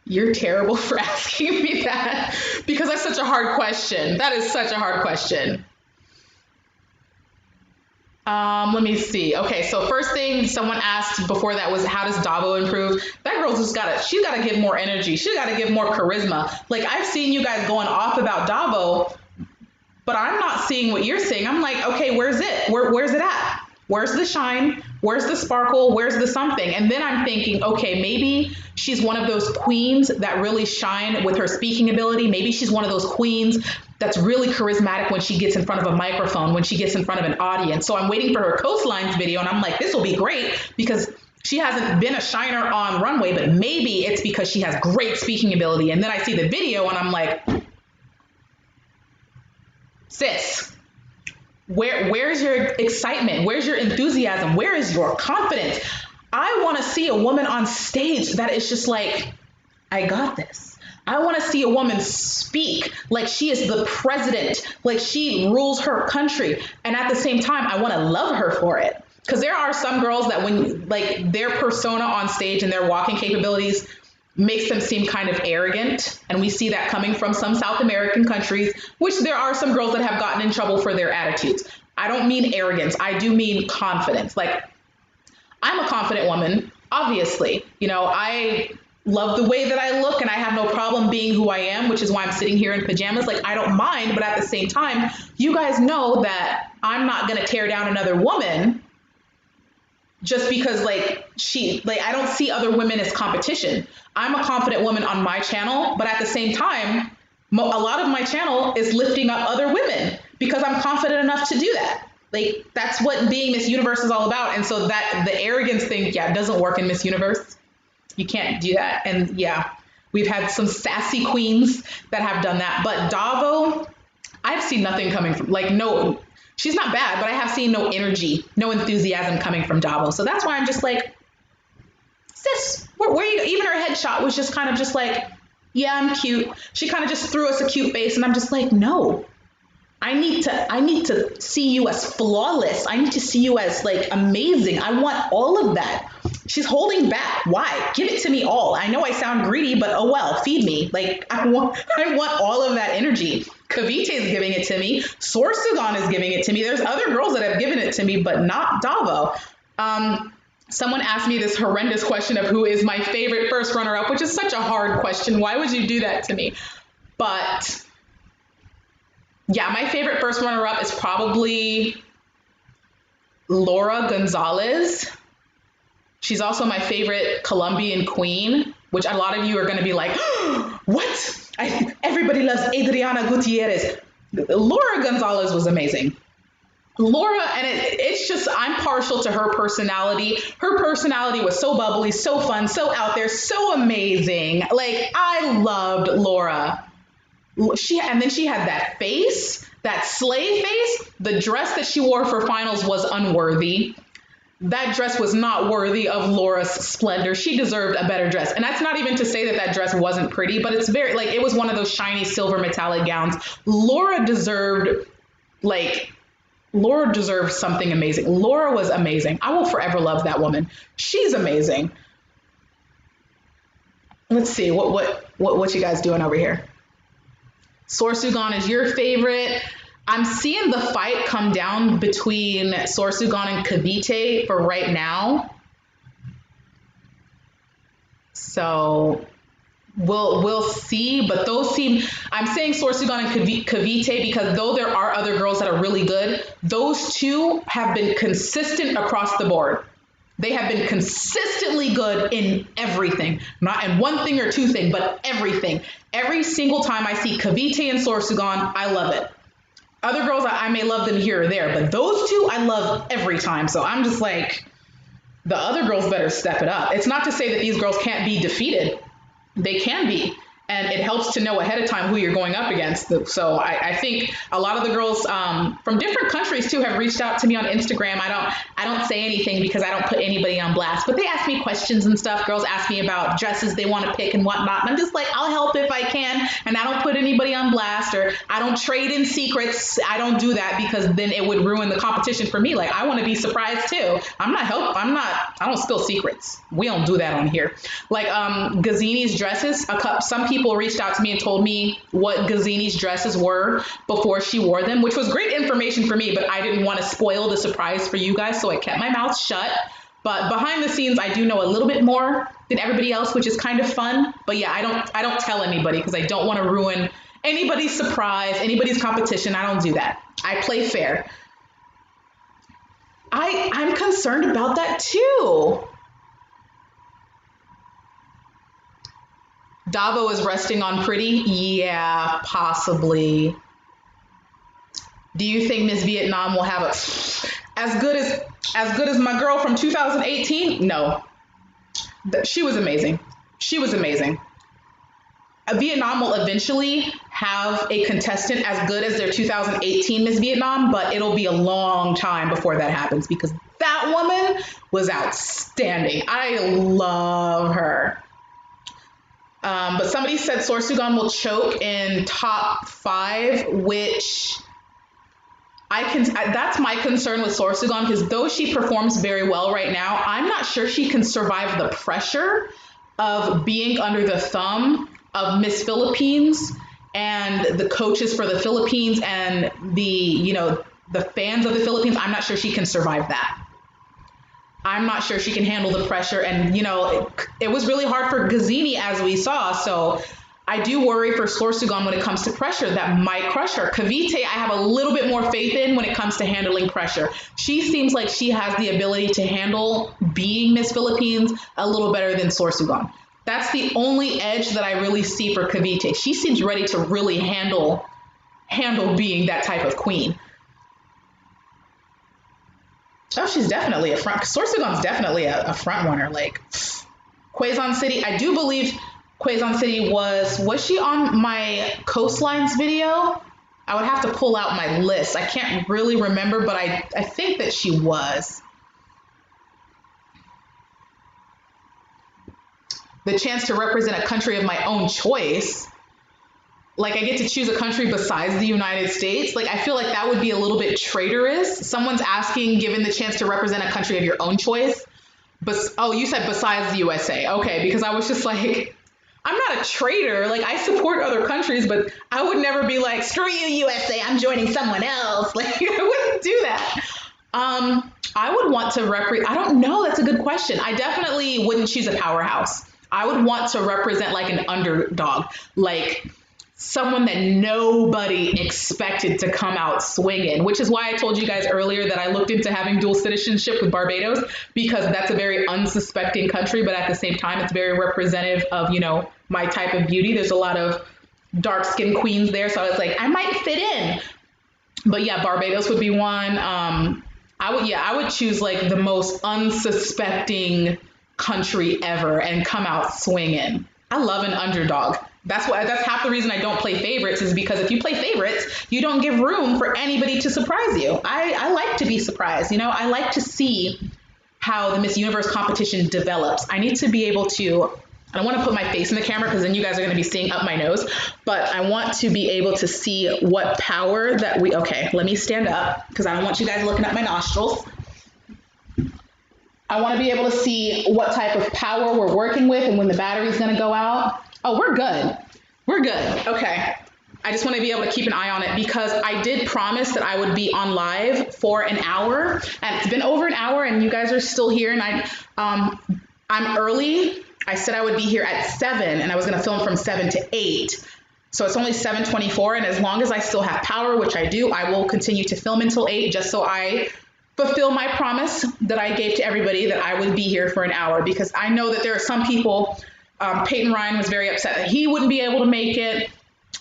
You're terrible for asking me that because that's such a hard question. That is such a hard question. Let me see. Okay, so first thing someone asked before that was, how does Davo improve? That girl's just she's gotta give more energy. She's gotta give more charisma. Like, I've seen you guys going off about Davo, but I'm not seeing what you're seeing. I'm like, okay, where's it? Where's it at? Where's the shine? Where's the sparkle? Where's the something? And then I'm thinking, okay, maybe she's one of those queens that really shine with her speaking ability. Maybe she's one of those queens that's really charismatic when she gets in front of a microphone, when she gets in front of an audience. So I'm waiting for her coastlines video, and I'm like, this will be great because she hasn't been a shiner on runway, but maybe it's because she has great speaking ability. And then I see the video and I'm like, sis, where's your excitement? Where's your enthusiasm? Where is your confidence? I want to see a woman on stage that is just like, I got this. I want to see a woman speak like she is the president, like she rules her country. And at the same time, I want to love her for it. Because there are some girls that when like their persona on stage and their walking capabilities makes them seem kind of arrogant. And we see that coming from some South American countries, which there are some girls that have gotten in trouble for their attitudes. I don't mean arrogance. I do mean confidence. Like, I'm a confident woman, obviously. You know, I love the way that I look and I have no problem being who I am, which is why I'm sitting here in pajamas. Like, I don't mind. But at the same time, you guys know that I'm not going to tear down another woman just because I don't see other women as competition. I'm a confident woman on my channel, but at the same time, a lot of my channel is lifting up other women because I'm confident enough to do that. Like, that's what being Miss Universe is all about. And so that the arrogance thing, it doesn't work in Miss Universe. You can't do that. And yeah, we've had some sassy queens that have done that. But Davo, I've seen nothing coming from, no, she's not bad, but I have seen no energy, no enthusiasm coming from Davo. So that's why I'm just like, sis, where you, even her headshot was just kind of just like, yeah, I'm cute. She kind of just threw us a cute face. And I'm just like, no, I need to see you as flawless. I need to see you as like amazing. I want all of that. She's holding back. Why? Give it to me all. I know I sound greedy, but oh well, feed me. Like, I want all of that energy. Kavite is giving it to me. Sorsugon is giving it to me. There's other girls that have given it to me, but not Davo. Someone asked me this horrendous question of who is my favorite first runner-up, which is such a hard question. Why would you do that to me? But yeah, my favorite first runner-up is probably Laura Gonzalez. She's also my favorite Colombian queen, which a lot of you are going to be like, what? Everybody loves Adriana Gutierrez. Laura Gonzalez was amazing. Laura, and it's just, I'm partial to her personality. Her personality was so bubbly, so fun, so out there, so amazing. Like, I loved Laura. And then she had that face, that slave face. The dress that she wore for finals was unworthy. That dress was not worthy of Laura's splendor. She deserved a better dress. And that's not even to say that that dress wasn't pretty, but it's very, like, it was one of those shiny silver metallic gowns. Laura deserved something amazing. Laura was amazing. I will forever love that woman. She's amazing. Let's see, what you guys doing over here? Sorsugon is your favorite. I'm seeing the fight come down between Sorsugon and Kavite for right now. So we'll see, but I'm saying Sorsugon and Kavite because though there are other girls that are really good, those two have been consistent across the board. They have been consistently good in everything, not in one thing or two things, but everything. Every single time I see Kavite and Sorsugon, I love it. Other girls, I may love them here or there, but those two I love every time. So I'm just like, the other girls better step it up. It's not to say that these girls can't be defeated. They can be. and it helps to know ahead of time who you're going up against. So I think a lot of the girls from different countries too have reached out to me on Instagram. I don't say anything because I don't put anybody on blast, but they ask me questions and stuff. Girls ask me about dresses they want to pick and whatnot, and I'm just like, I'll help if I can, and I don't put anybody on blast, or I don't trade in secrets. I don't do that because then it would ruin the competition for me. Like, I want to be surprised too. I don't spill secrets. We don't do that on here. Like Gazzini's dresses, some people reached out to me and told me what Gazzini's dresses were before she wore them, which was great information for me, but I didn't want to spoil the surprise for you guys, so I kept my mouth shut. But behind the scenes, I do know a little bit more than everybody else, which is kind of fun. But yeah, I don't tell anybody because I don't want to ruin anybody's surprise, anybody's competition. I don't do that. I play fair. I'm concerned about that too. Davo is resting on Pretty? Yeah, possibly. Do you think Miss Vietnam will have as good as my girl from 2018? No. She was amazing. She was amazing. Vietnam will eventually have a contestant as good as their 2018 Miss Vietnam, but it'll be a long time before that happens because that woman was outstanding. I love her. But somebody said Sorsugon will choke in top 5, which that's my concern with Sorsugon, because though she performs very well right now, I'm not sure she can survive the pressure of being under the thumb of Miss Philippines and the coaches for the Philippines and the fans of the Philippines. I'm not sure she can survive that. I'm not sure she can handle the pressure. And, it was really hard for Gazzini, as we saw. So I do worry for Sorsugon when it comes to pressure. That might crush her. Cavite, I have a little bit more faith in when it comes to handling pressure. She seems like she has the ability to handle being Miss Philippines a little better than Sorsugon. That's the only edge that I really see for Cavite. She seems ready to really handle being that type of queen. Oh, she's definitely a front. Sorsugon's definitely a front runner. Like Quezon City, I do believe Quezon City was she on my coastlines video? I would have to pull out my list. I can't really remember, but I think that she was. The chance to represent a country of my own choice. Like, I get to choose a country besides the United States. Like, I feel like that would be a little bit traitorous. Someone's asking, given the chance to represent a country of your own choice. But oh, you said besides the USA. Okay, because I was just like, I'm not a traitor. Like, I support other countries, but I would never be like, screw you, USA, I'm joining someone else. Like, I wouldn't do that. I would want to I don't know. That's a good question. I definitely wouldn't choose a powerhouse. I would want to represent like an underdog, like someone that nobody expected to come out swinging, which is why I told you guys earlier that I looked into having dual citizenship with Barbados, because that's a very unsuspecting country, but at the same time, it's very representative of, my type of beauty. There's a lot of dark-skinned queens there, so I was like, I might fit in. But yeah, Barbados would be one. I would choose like the most unsuspecting country ever and come out swinging. I love an underdog. That's half the reason I don't play favorites, is because if you play favorites, you don't give room for anybody to surprise you. I like to be surprised. I like to see how the Miss Universe competition develops. I need to be able to, I don't want to put my face in the camera because then you guys are going to be seeing up my nose, but I want to be able to see what power that okay, let me stand up because I don't want you guys looking at my nostrils. I want to be able to see what type of power we're working with and when the battery's going to go out. Oh, we're good. We're good. Okay. I just want to be able to keep an eye on it because I did promise that I would be on live for an hour, and it's been over an hour and you guys are still here, and I'm early. I said I would be here at 7 and I was going to film from 7 to 8. So it's only 7:24, and as long as I still have power, which I do, I will continue to film until 8 just so I fulfill my promise that I gave to everybody that I would be here for an hour, because I know that there are some people, Peyton Ryan was very upset that he wouldn't be able to make it,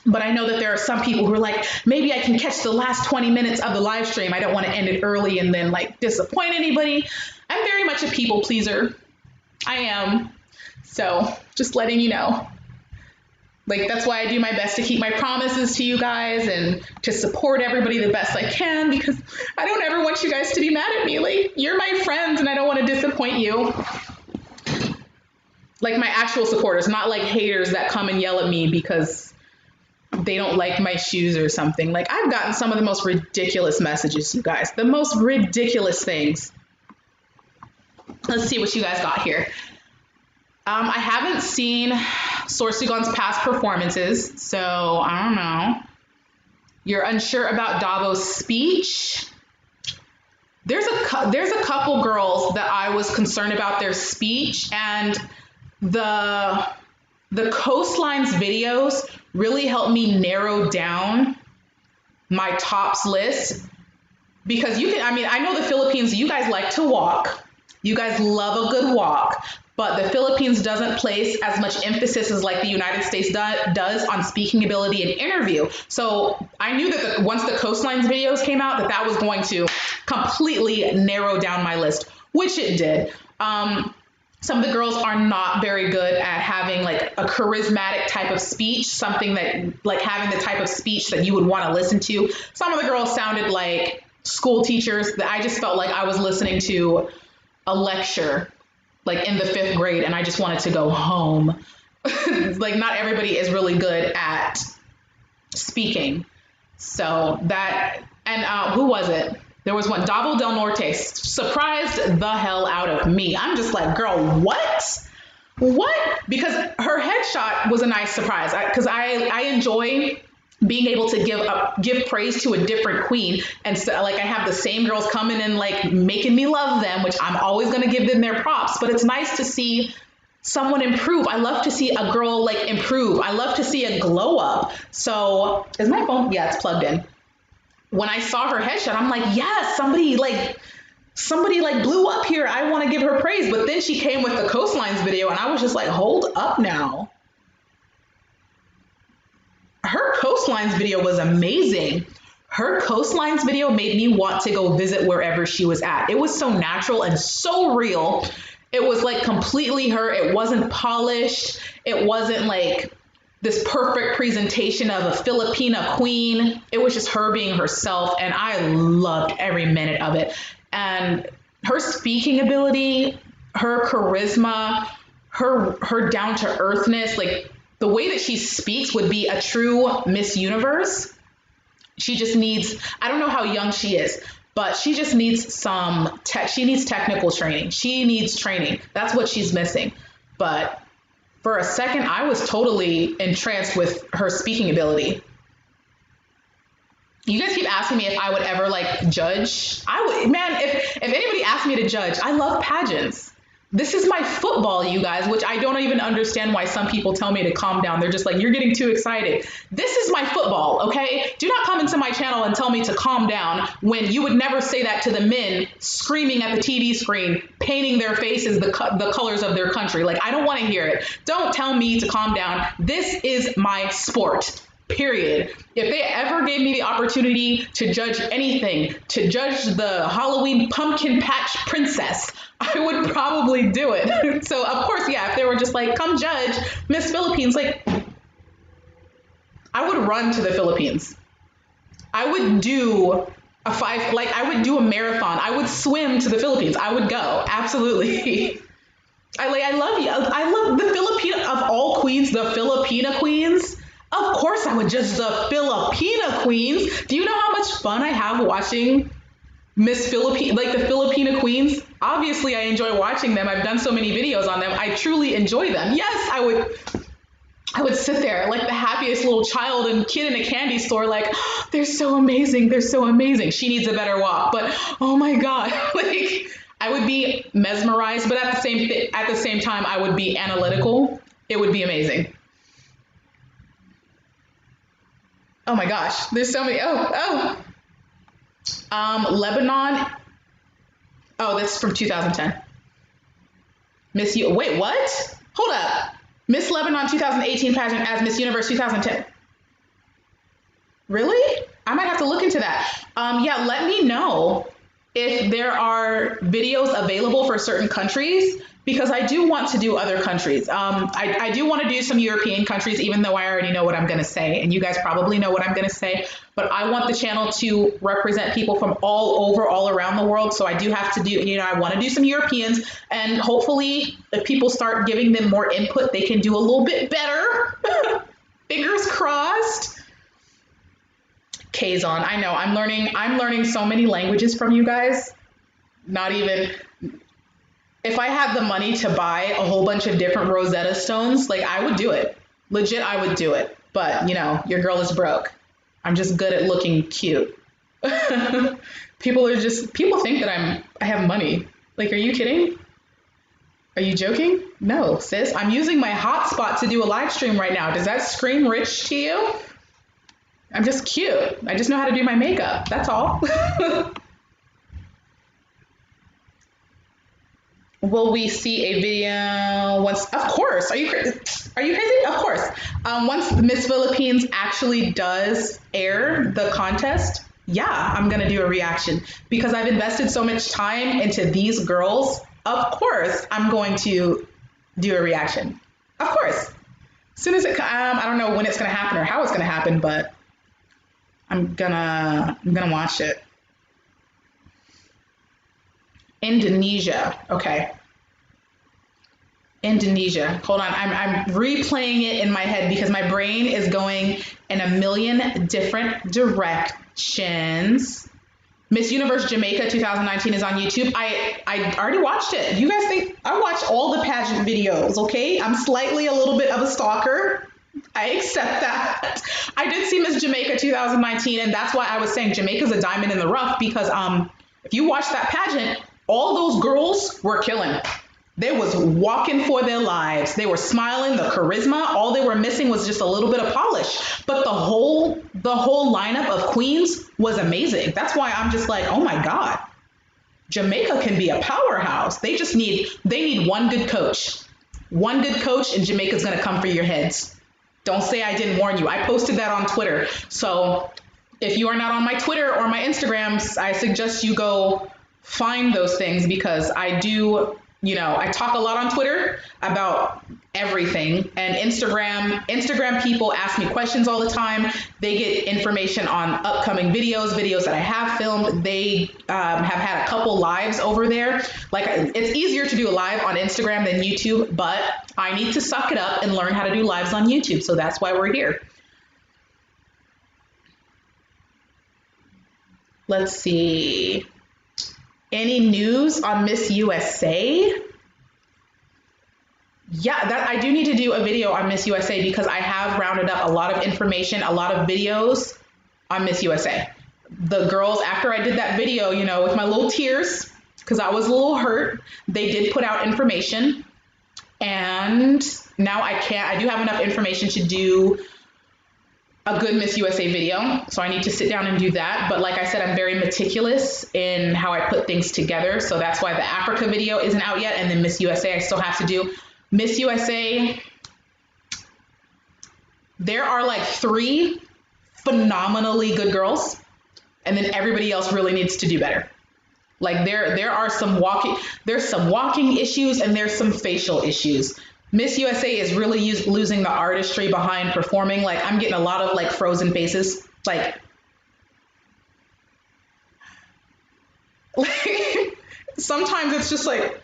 but I know that there are some people who are like, maybe I can catch the last 20 minutes of the live stream. I don't want to end it early and then like disappoint anybody. I'm very much a people pleaser. I am. So just letting you know. Like, that's why I do my best to keep my promises to you guys and to support everybody the best I can, because I don't ever want you guys to be mad at me. Like, you're my friends and I don't want to disappoint you. Like, my actual supporters, not like haters that come and yell at me because they don't like my shoes or something. Like, I've gotten some of the most ridiculous messages, you guys. The most ridiculous things. Let's see what you guys got here. I haven't seen Sorsugon's past performances, so I don't know. You're unsure about Davo's speech. There's a couple girls that I was concerned about their speech, and the Coastline's videos really helped me narrow down my tops list, because I know the Philippines, you guys like to walk. You guys love a good walk, but the Philippines doesn't place as much emphasis as like the United States does on speaking ability and interview. So I knew that once the Coastline's videos came out, that was going to completely narrow down my list, which it did. Some of the girls are not very good at having like a charismatic type of speech, something that like having the type of speech that you would want to listen to. Some of the girls sounded like school teachers that I just felt like I was listening to a lecture like in the 5th grade and I just wanted to go home. Like, not everybody is really good at speaking. So that, and who was it? There was one, Davo Del Norte, surprised the hell out of me. I'm just like, girl, what? Because her headshot was a nice surprise, because I enjoy being able to give praise to a different queen. And so like I have the same girls coming and like making me love them, which I'm always going to give them their props, but it's nice to see someone improve. I love to see a girl like improve. I love to see a glow up. So is my phone? Yeah, it's plugged in. When I saw her headshot, I'm like, yes, somebody blew up here. I want to give her praise. But then she came with the Coastlines video and I was just like, hold up now. Her Coastlines video was amazing. Her Coastlines video made me want to go visit wherever she was at. It was so natural and so real. It was like completely her. It wasn't polished. It wasn't like this perfect presentation of a Filipina queen. It was just her being herself, and I loved every minute of it. And her speaking ability, her charisma, her down-to-earthness, like the way that she speaks would be a true Miss Universe. She just needs, I don't know how young she is, but she just needs she needs technical training. She needs training. That's what she's missing. But for a second, I was totally entranced with her speaking ability. You guys keep asking me if I would ever like judge. I would, man, if anybody asked me to judge, I love pageants. This is my football, you guys, which I don't even understand why some people tell me to calm down. They're just like, you're getting too excited. This is my football, okay? Do not come into my channel and tell me to calm down when you would never say that to the men screaming at the TV screen, painting their faces the colors of their country. Like, I don't want to hear it. Don't tell me to calm down. This is my sport. Period. If they ever gave me the opportunity to judge anything, to judge the Halloween pumpkin patch princess, I would probably do it. So of course, yeah, if they were just like, come judge Miss Philippines, like I would run to the Philippines. I would do I would do a marathon. I would swim to the Philippines. I would go. Absolutely. I love you. I love the Filipina of all queens, the Filipina queens. Of course I would judge the Filipina queens. Do you know how much fun I have watching Miss Philippine, like the Filipina queens? Obviously I enjoy watching them. I've done so many videos on them. I truly enjoy them. Yes, I would sit there like the happiest little child and kid in a candy store, like, oh, they're so amazing. They're so amazing. She needs a better walk, but oh my God, like I would be mesmerized, but at the same time, I would be analytical. It would be amazing. Oh my gosh, there's so many. Lebanon. Oh, that's from 2010. Wait, what? Hold up. Miss Lebanon 2018 pageant as Miss Universe 2010. Really? I might have to look into that. Yeah, let me know if there are videos available for certain countries, because I do want to do other countries. I do want to do some European countries, even though I already know what I'm going to say, and you guys probably know what I'm going to say, but I want the channel to represent people from all around the world. So I do have to do, I want to do some Europeans, and hopefully if people start giving them more input, they can do a little bit better. Fingers crossed. Kazon, I know I'm learning so many languages from you guys. Not even, if I had the money to buy a whole bunch of different Rosetta Stones, like I would do it. Legit, I would do it. But your girl is broke. I'm just good at looking cute. People think that I have money. Like, are you kidding? Are you joking? No, sis. I'm using my hotspot to do a live stream right now. Does that scream rich to you? I'm just cute. I just know how to do my makeup. That's all. Will we see a video once? Of course. Are you crazy? Of course. Once Miss Philippines actually does air the contest, yeah, I'm going to do a reaction because I've invested so much time into these girls. Of course, I'm going to do a reaction. Of course. As soon as I don't know when it's going to happen or how it's going to happen, but I'm gonna watch it. Indonesia. Okay. Indonesia. Hold on. I'm replaying it in my head because my brain is going in a million different directions. Miss Universe Jamaica 2019 is on YouTube. I already watched it. You guys think I watch all the pageant videos, okay? I'm slightly a little bit of a stalker. I accept that. I did see Miss Jamaica 2019, and that's why I was saying Jamaica's a diamond in the rough because if you watch that pageant, all those girls were killing. They was walking for their lives. They were smiling, the charisma. All they were missing was just a little bit of polish. But the whole lineup of queens was amazing. That's why I'm just like, oh my God, Jamaica can be a powerhouse. They need one good coach. One good coach, and Jamaica's gonna come for your heads. Don't say I didn't warn you. I posted that on Twitter. So if you are not on my Twitter or my Instagrams, I suggest you go find those things because I do, I talk a lot on Twitter about everything, and Instagram people ask me questions all the time. They get information on upcoming videos that I have filmed. They have had a couple lives over there. Like, it's easier to do a live on Instagram than YouTube, but I need to suck it up and learn how to do lives on YouTube. So that's why we're here. Let's see. Any news on Miss USA? Yeah, that I do need to do a video on Miss USA because I have rounded up a lot of information, a lot of videos on Miss USA. The girls, after I did that video, with my little tears, because I was a little hurt, they did put out information. And now I do have enough information to do a good Miss USA video. So I need to sit down and do that. But like I said, I'm very meticulous in how I put things together. So that's why the Africa video isn't out yet. And then Miss USA, I still have to do. Miss USA, there are like 3 phenomenally good girls. And then everybody else really needs to do better. Like there are some walking issues and there's some facial issues. Miss USA is really losing the artistry behind performing. Like, I'm getting a lot of like frozen faces. Like sometimes it's just like,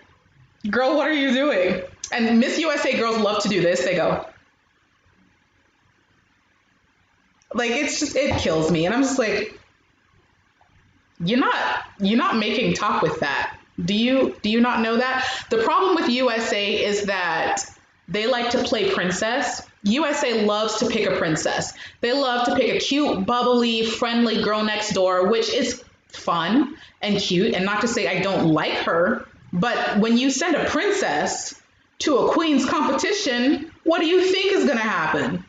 girl, what are you doing? And Miss USA girls love to do this. They go like, it kills me. And I'm just like, you're not making talk with that. Do you not know that? The problem with USA is that they like to play princess. USA loves to pick a princess. They love to pick a cute, bubbly, friendly girl next door, which is fun and cute. And not to say I don't like her, but when you send a princess to a queen's competition, what do you think is going to happen?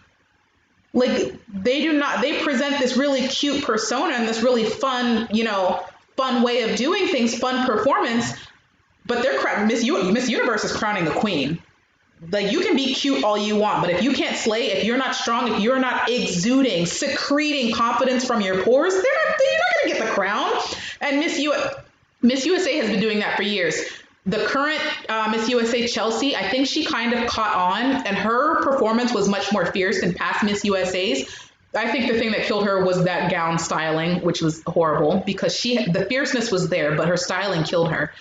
Like, they present this really cute persona and this really fun, fun way of doing things, fun performance, but Miss Universe is crowning a queen. Like, you can be cute all you want, but if you can't slay, if you're not strong, if you're not secreting confidence from your pores, you're not going to get the crown. And Miss USA has been doing that for years. The current Miss USA, Chelsea, I think she kind of caught on, and her performance was much more fierce than past Miss USA's. I think the thing that killed her was that gown styling, which was horrible because the fierceness was there, but her styling killed her.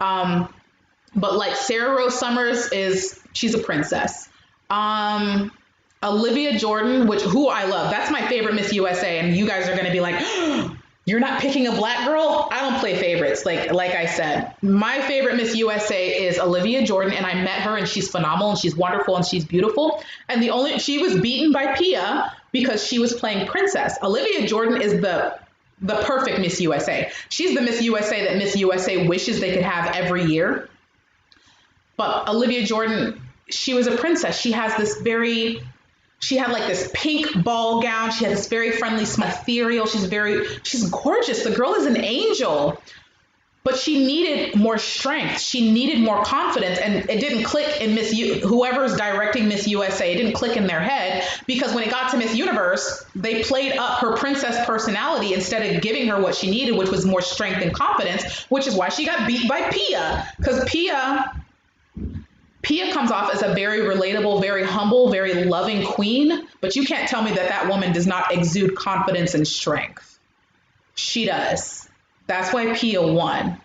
But like Sarah Rose Summers she's a princess. Olivia Jordan, who I love, that's my favorite Miss USA, and you guys are gonna be like, you're not picking a black girl? I don't play favorites. Like I said, my favorite Miss USA is Olivia Jordan, and I met her, and she's phenomenal, and she's wonderful, and she's beautiful. And she was beaten by Pia because she was playing princess. Olivia Jordan is the perfect Miss USA. She's the Miss USA that Miss USA wishes they could have every year. But Olivia Jordan, she was a princess. She had like this pink ball gown. She had this very friendly, ethereal. She's gorgeous. The girl is an angel, but she needed more strength. She needed more confidence, and it didn't click in whoever's directing Miss USA. It didn't click in their head, because when it got to Miss Universe, they played up her princess personality instead of giving her what she needed, which was more strength and confidence, which is why she got beat by Pia, because Pia comes off as a very relatable, very humble, very loving queen, but you can't tell me that woman does not exude confidence and strength. She does. That's why Pia won.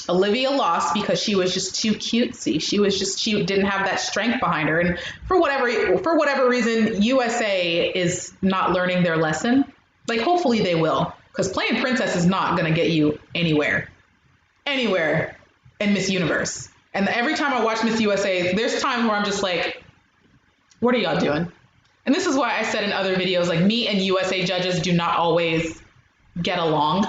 Olivia lost because she was just too cutesy. She didn't have that strength behind her. And for whatever reason, USA is not learning their lesson. Like, hopefully they will, because playing princess is not going to get you anywhere in Miss Universe. And every time I watch Miss USA, there's times where I'm just like, what are y'all doing? And this is why I said in other videos, like, me and USA judges do not always get along.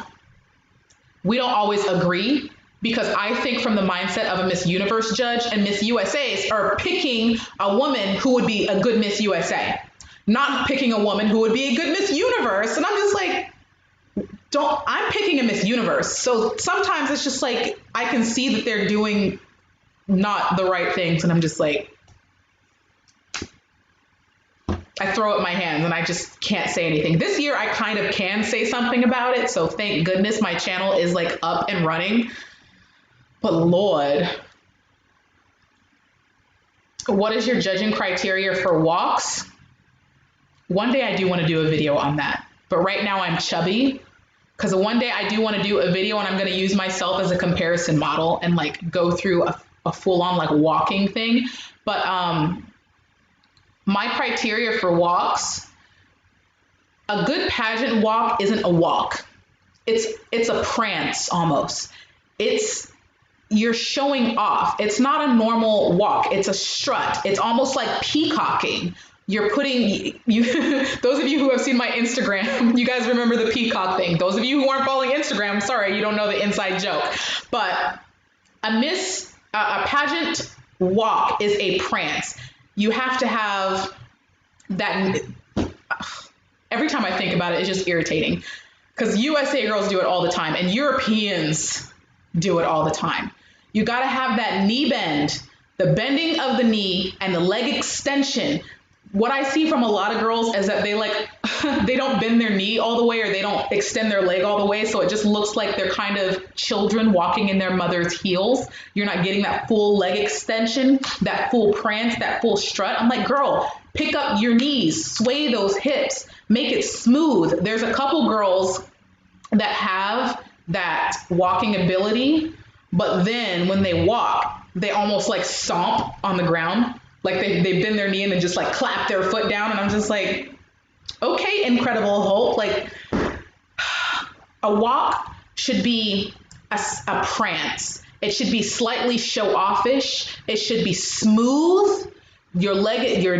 We don't always agree, because I think from the mindset of a Miss Universe judge, and Miss USAs are picking a woman who would be a good Miss USA, not picking a woman who would be a good Miss Universe. And I'm just like, I'm picking a Miss Universe. So sometimes it's just like, I can see that they're doing not the right things, and I'm just like, I throw up my hands and I just can't say anything. This year I kind of can say something about it, so thank goodness my channel is like up and running. But Lord, what is your judging criteria for walks? One day I do want to do a video on that, but right now I'm chubby, because one day I do want to do a video and I'm going to use myself as a comparison model and like go through a full-on like walking thing. But my criteria for walks, a good pageant walk isn't a walk. It's a prance almost. You're showing off. It's not a normal walk. It's a strut. It's almost like peacocking. You're putting those of you who have seen my Instagram, you guys remember the peacock thing. Those of you who aren't following Instagram, sorry, you don't know the inside joke. But a pageant walk is a prance. You have to have that. Every time I think about it, it's just irritating, because USA girls do it all the time and Europeans do it all the time. You got to have that knee bend, the bending of the knee and the leg extension. What I see from a lot of girls is that they don't bend their knee all the way, or they don't extend their leg all the way. So it just looks like they're kind of children walking in their mother's heels. You're not getting that full leg extension, that full prance, that full strut. I'm like, girl, pick up your knees, sway those hips, make it smooth. There's a couple girls that have that walking ability, but then when they walk, they almost like stomp on the ground. Like they bend their knee and then just like clap their foot down. And I'm just like, okay, Incredible Hulk. Like, a walk should be a prance. It should be slightly show-offish. It should be smooth. Your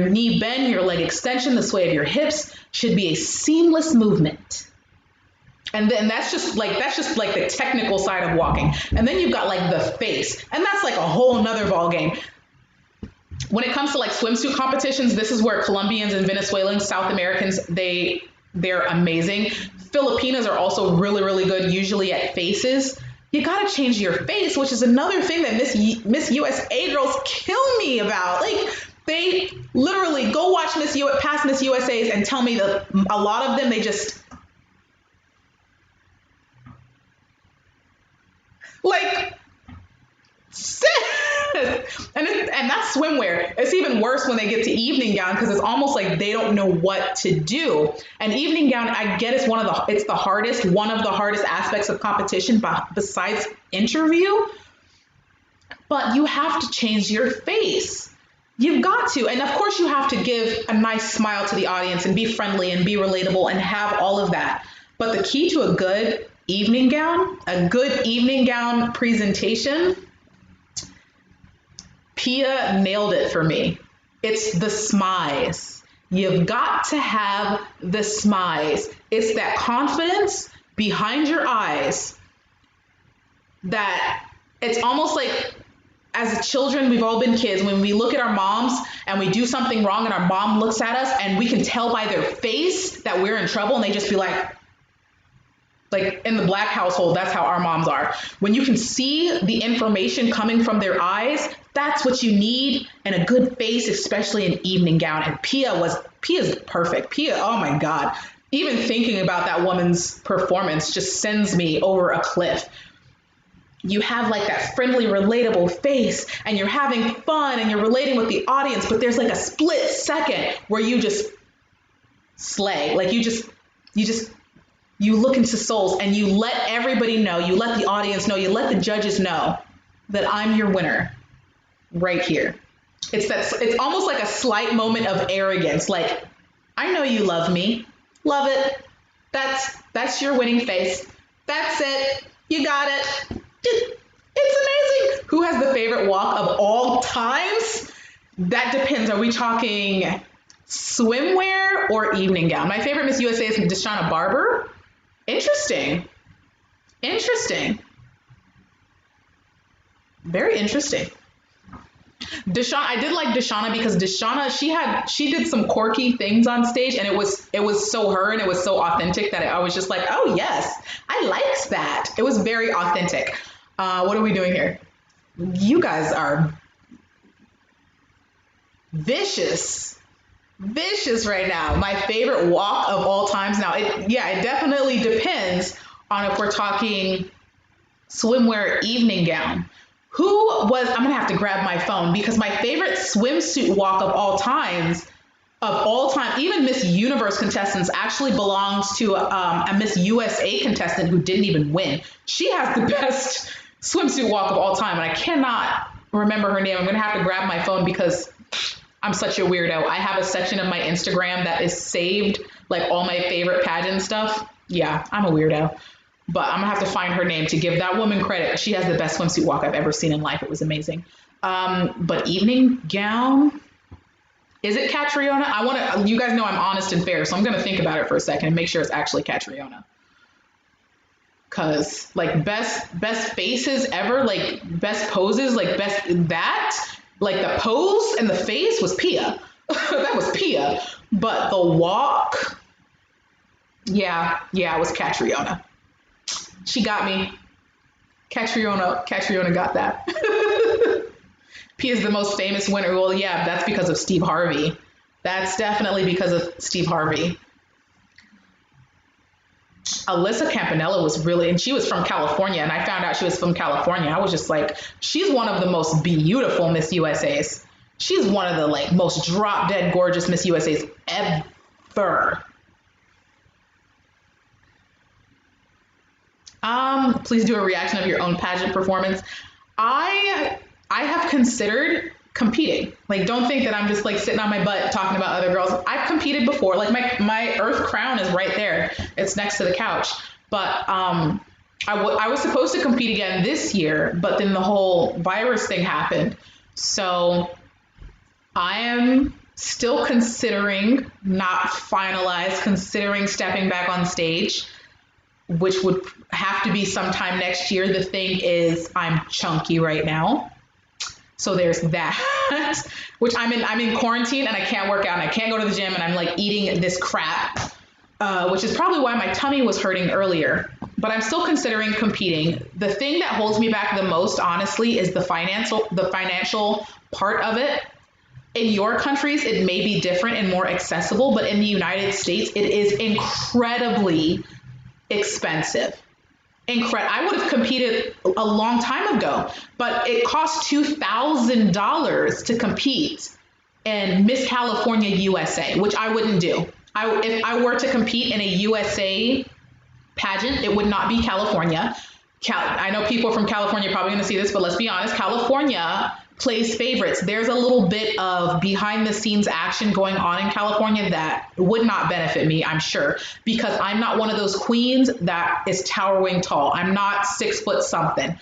knee bend, your leg extension, the sway of your hips should be a seamless movement. And then that's just like the technical side of walking. And then you've got like the face, and that's like a whole nother ball game. When it comes to like swimsuit competitions, this is where Colombians and Venezuelans, South Americans, they're amazing. Filipinas are also really, really good, usually at faces. You got to change your face, which is another thing that Miss USA girls kill me about. Like, they literally go watch past Miss USAs and tell me that a lot of them, they just Like, sis. And that's swimwear. It's even worse when they get to evening gown because it's almost like they don't know what to do. And evening gown, I get it's one of the hardest aspects of competition besides interview. But you have to change your face. You've got to. And of course you have to give a nice smile to the audience and be friendly and be relatable and have all of that. But the key to a good evening gown presentation, Pia nailed it for me. It's the smize. You've got to have the smize. It's that confidence behind your eyes that it's almost like, as children, we've all been kids. When we look at our moms and we do something wrong and our mom looks at us and we can tell by their face that we're in trouble and they just be like in the Black household, that's how our moms are. When you can see the information coming from their eyes, that's what you need in a good face, especially in evening gown. And Pia's perfect. Pia, oh my God. Even thinking about that woman's performance just sends me over a cliff. You have like that friendly, relatable face and you're having fun and you're relating with the audience, but there's like a split second where you just slay. Like you look into souls and you let everybody know, you let the audience know, you let the judges know that I'm your winner right here. It's almost like a slight moment of arrogance. Like, I know you love me. Love it. That's your winning face. That's it. You got it. It's amazing. Who has the favorite walk of all times? That depends. Are we talking swimwear or evening gown? My favorite Miss USA is Deshauna Barber. Interesting. Very interesting. I did like Deshauna because she did some quirky things on stage and it was so her and it was so authentic that I was just like, oh yes, I liked that. It was very authentic. What are we doing here? You guys are vicious right now. My favorite walk of all times. Now, it definitely depends on if we're talking swimwear evening gown. I'm gonna have to grab my phone because my favorite swimsuit walk of all time, even Miss Universe contestants, actually belongs to a Miss USA contestant who didn't even win. She has the best swimsuit walk of all time, and I cannot remember her name. I'm gonna have to grab my phone because I'm such a weirdo. I have a section of my Instagram that is saved, like all my favorite pageant stuff. Yeah, I'm a weirdo. But I'm gonna have to find her name to give that woman credit. She has the best swimsuit walk I've ever seen in life. It was amazing. But evening gown, is it Catriona? You guys know I'm honest and fair, so I'm gonna think about it for a second and make sure it's actually Catriona. Cause like best faces ever, like best poses, like the pose and the face was Pia. That was Pia. But the walk, yeah, it was Catriona. She got me. Catriona got that. P is the most famous winner. Well, yeah, that's because of Steve Harvey. That's definitely because of Steve Harvey. Alyssa Campanella and she was from California, and I found out she was from California. I was just like, she's one of the most beautiful Miss USAs. She's one of the most drop dead gorgeous Miss USAs ever. Please do a reaction of your own pageant performance. I have considered competing. Don't think that I'm just sitting on my butt talking about other girls. I've competed before. My Earth crown is right there. It's next to the couch. But I was supposed to compete again this year, but then the whole virus thing happened. So I am still considering, not finalized, considering stepping back on stage, which would have to be sometime next year. The thing is, I'm chunky right now. So there's that, which I'm in quarantine and I can't work out and I can't go to the gym and I'm eating this crap, which is probably why my tummy was hurting earlier. But I'm still considering competing. The thing that holds me back the most, honestly, is the financial part of it. In your countries, it may be different and more accessible, but in the United States, it is incredibly expensive. incredible. I would have competed a long time ago, but it cost $2,000 to compete in Miss California USA, which I wouldn't do. If I were to compete in a USA pageant, it would not be California. I know people from California are probably going to see this, but let's be honest, California plays favorites. There's a little bit of behind the scenes action going on in California that would not benefit me, I'm sure, because I'm not one of those queens that is towering tall. I'm not 6 foot something.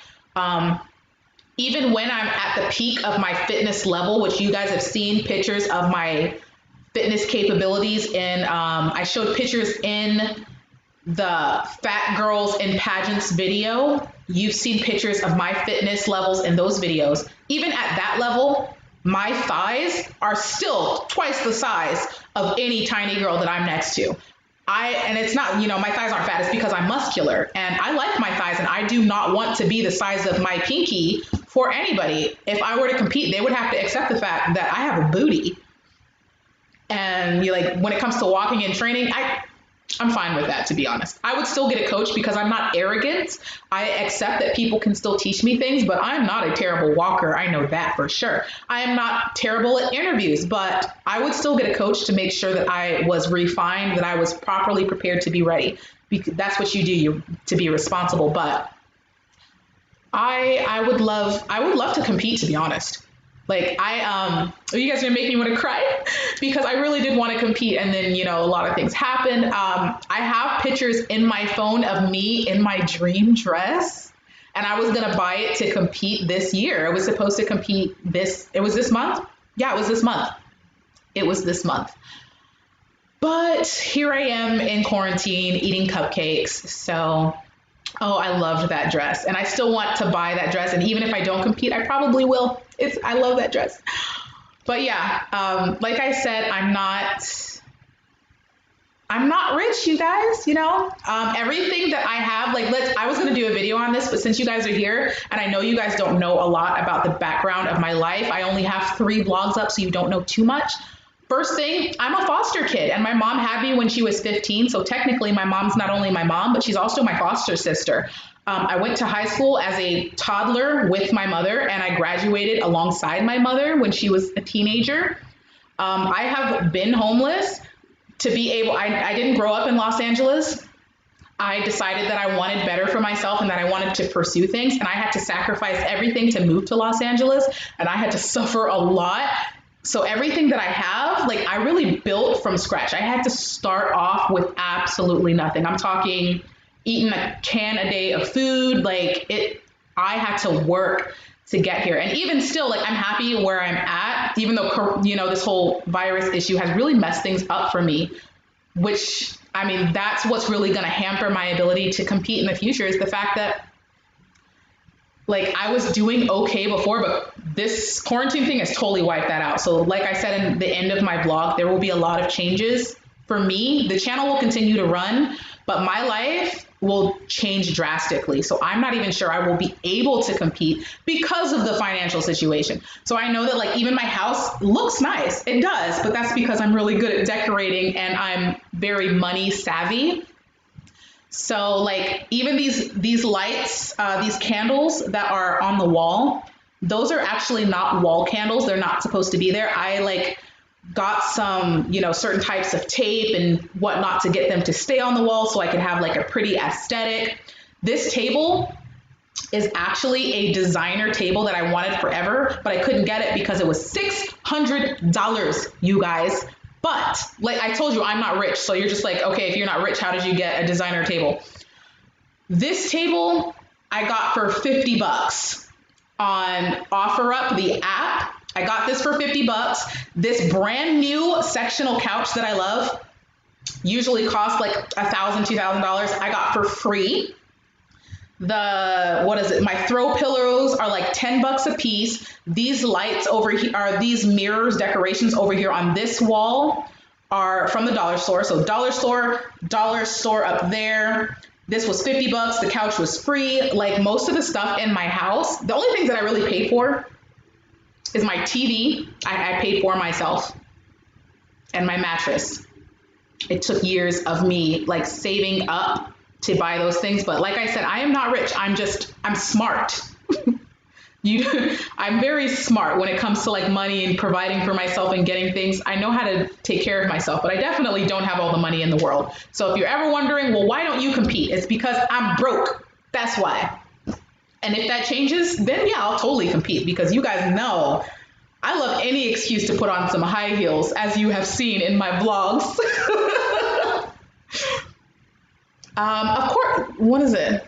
Even when I'm at the peak of my fitness level, which you guys have seen pictures of my fitness capabilities in, I showed pictures in the Fat Girls in Pageants video. You've seen pictures of my fitness levels in those videos. Even at that level, my thighs are still twice the size of any tiny girl that I'm next to. And it's not, my thighs aren't fat, it's because I'm muscular and I like my thighs and I do not want to be the size of my pinky for anybody. If I were to compete, they would have to accept the fact that I have a booty. And when it comes to walking and training, I'm fine with that, to be honest. I would still get a coach because I'm not arrogant. I accept that people can still teach me things, but I'm not a terrible walker. I know that for sure. I am not terrible at interviews, but I would still get a coach to make sure that I was refined, that I was properly prepared to be ready. Because that's what you do, to be responsible. But I would love to compete, to be honest. You guys are gonna make me want to cry because I really did want to compete, and then a lot of things happened. I have pictures in my phone of me in my dream dress, and I was gonna buy it to compete this year. I was supposed to compete it was this month. Yeah, it was this month. But here I am in quarantine eating cupcakes. So I loved that dress, and I still want to buy that dress, and even if I don't compete, I probably will. I love that dress. But yeah, like I said, I'm not rich, you guys, everything that I have, I was going to do a video on this, but since you guys are here and I know you guys don't know a lot about the background of my life, I only have 3 vlogs up, so you don't know too much. First thing, I'm a foster kid, and my mom had me when she was 15. So technically my mom's not only my mom, but she's also my foster sister. I went to high school as a toddler with my mother, and I graduated alongside my mother when she was a teenager. I have been homeless to be able, I didn't grow up in Los Angeles. I decided that I wanted better for myself and that I wanted to pursue things, and I had to sacrifice everything to move to Los Angeles, and I had to suffer a lot. So everything that I have, I really built from scratch. I had to start off with absolutely nothing. I'm talking eating a can a day of food. I had to work to get here. And even still, I'm happy where I'm at, even though, this whole virus issue has really messed things up for me, which, that's what's really going to hamper my ability to compete in the future, is the fact that I was doing okay before, but this quarantine thing has totally wiped that out. So like I said in the end of my vlog, there will be a lot of changes for me. The channel will continue to run, but my life will change drastically. So I'm not even sure I will be able to compete because of the financial situation. So I know that even my house looks nice. It does, but that's because I'm really good at decorating and I'm very money savvy. So even these lights, these candles that are on the wall, those are actually not wall candles. They're not supposed to be there. I got some, certain types of tape and whatnot to get them to stay on the wall so I could have a pretty aesthetic. This table is actually a designer table that I wanted forever, but I couldn't get it because it was $600, you guys. But I told you, I'm not rich. So you're just okay, if you're not rich, how did you get a designer table? This table I got for $50 on OfferUp, the app. I got this for $50. This brand new sectional couch that I love usually costs $1,000, $2,000. I got for free. My throw pillows are $10 a piece. These lights over here are these mirrors, decorations over here on this wall are from the dollar store. So dollar store up there. This was $50. The couch was free. Most of the stuff in my house, the only things that I really paid for is my TV. I paid for myself, and my mattress. It took years of me saving up to buy those things. But like I said, I am not rich. I'm smart. I'm very smart when it comes to like money and providing for myself and getting things. I know how to take care of myself, but I definitely don't have all the money in the world. So if you're ever wondering, well, why don't you compete? It's because I'm broke. That's why. And if that changes, then yeah, I'll totally compete, because you guys know I love any excuse to put on some high heels, as you have seen in my vlogs. Of course, what is it?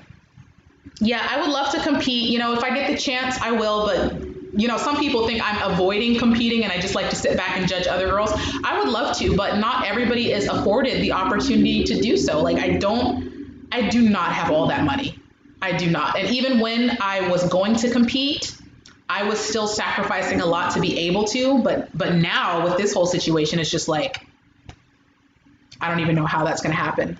Yeah, I would love to compete. You know, if I get the chance, I will. But, you know, some people think I'm avoiding competing and I just like to sit back and judge other girls. I would love to, but not everybody is afforded the opportunity to do so. Like, I do not have all that money. I do not. And even when I was going to compete, I was still sacrificing a lot to be able to. But now with this whole situation, it's just like, I don't even know how that's going to happen.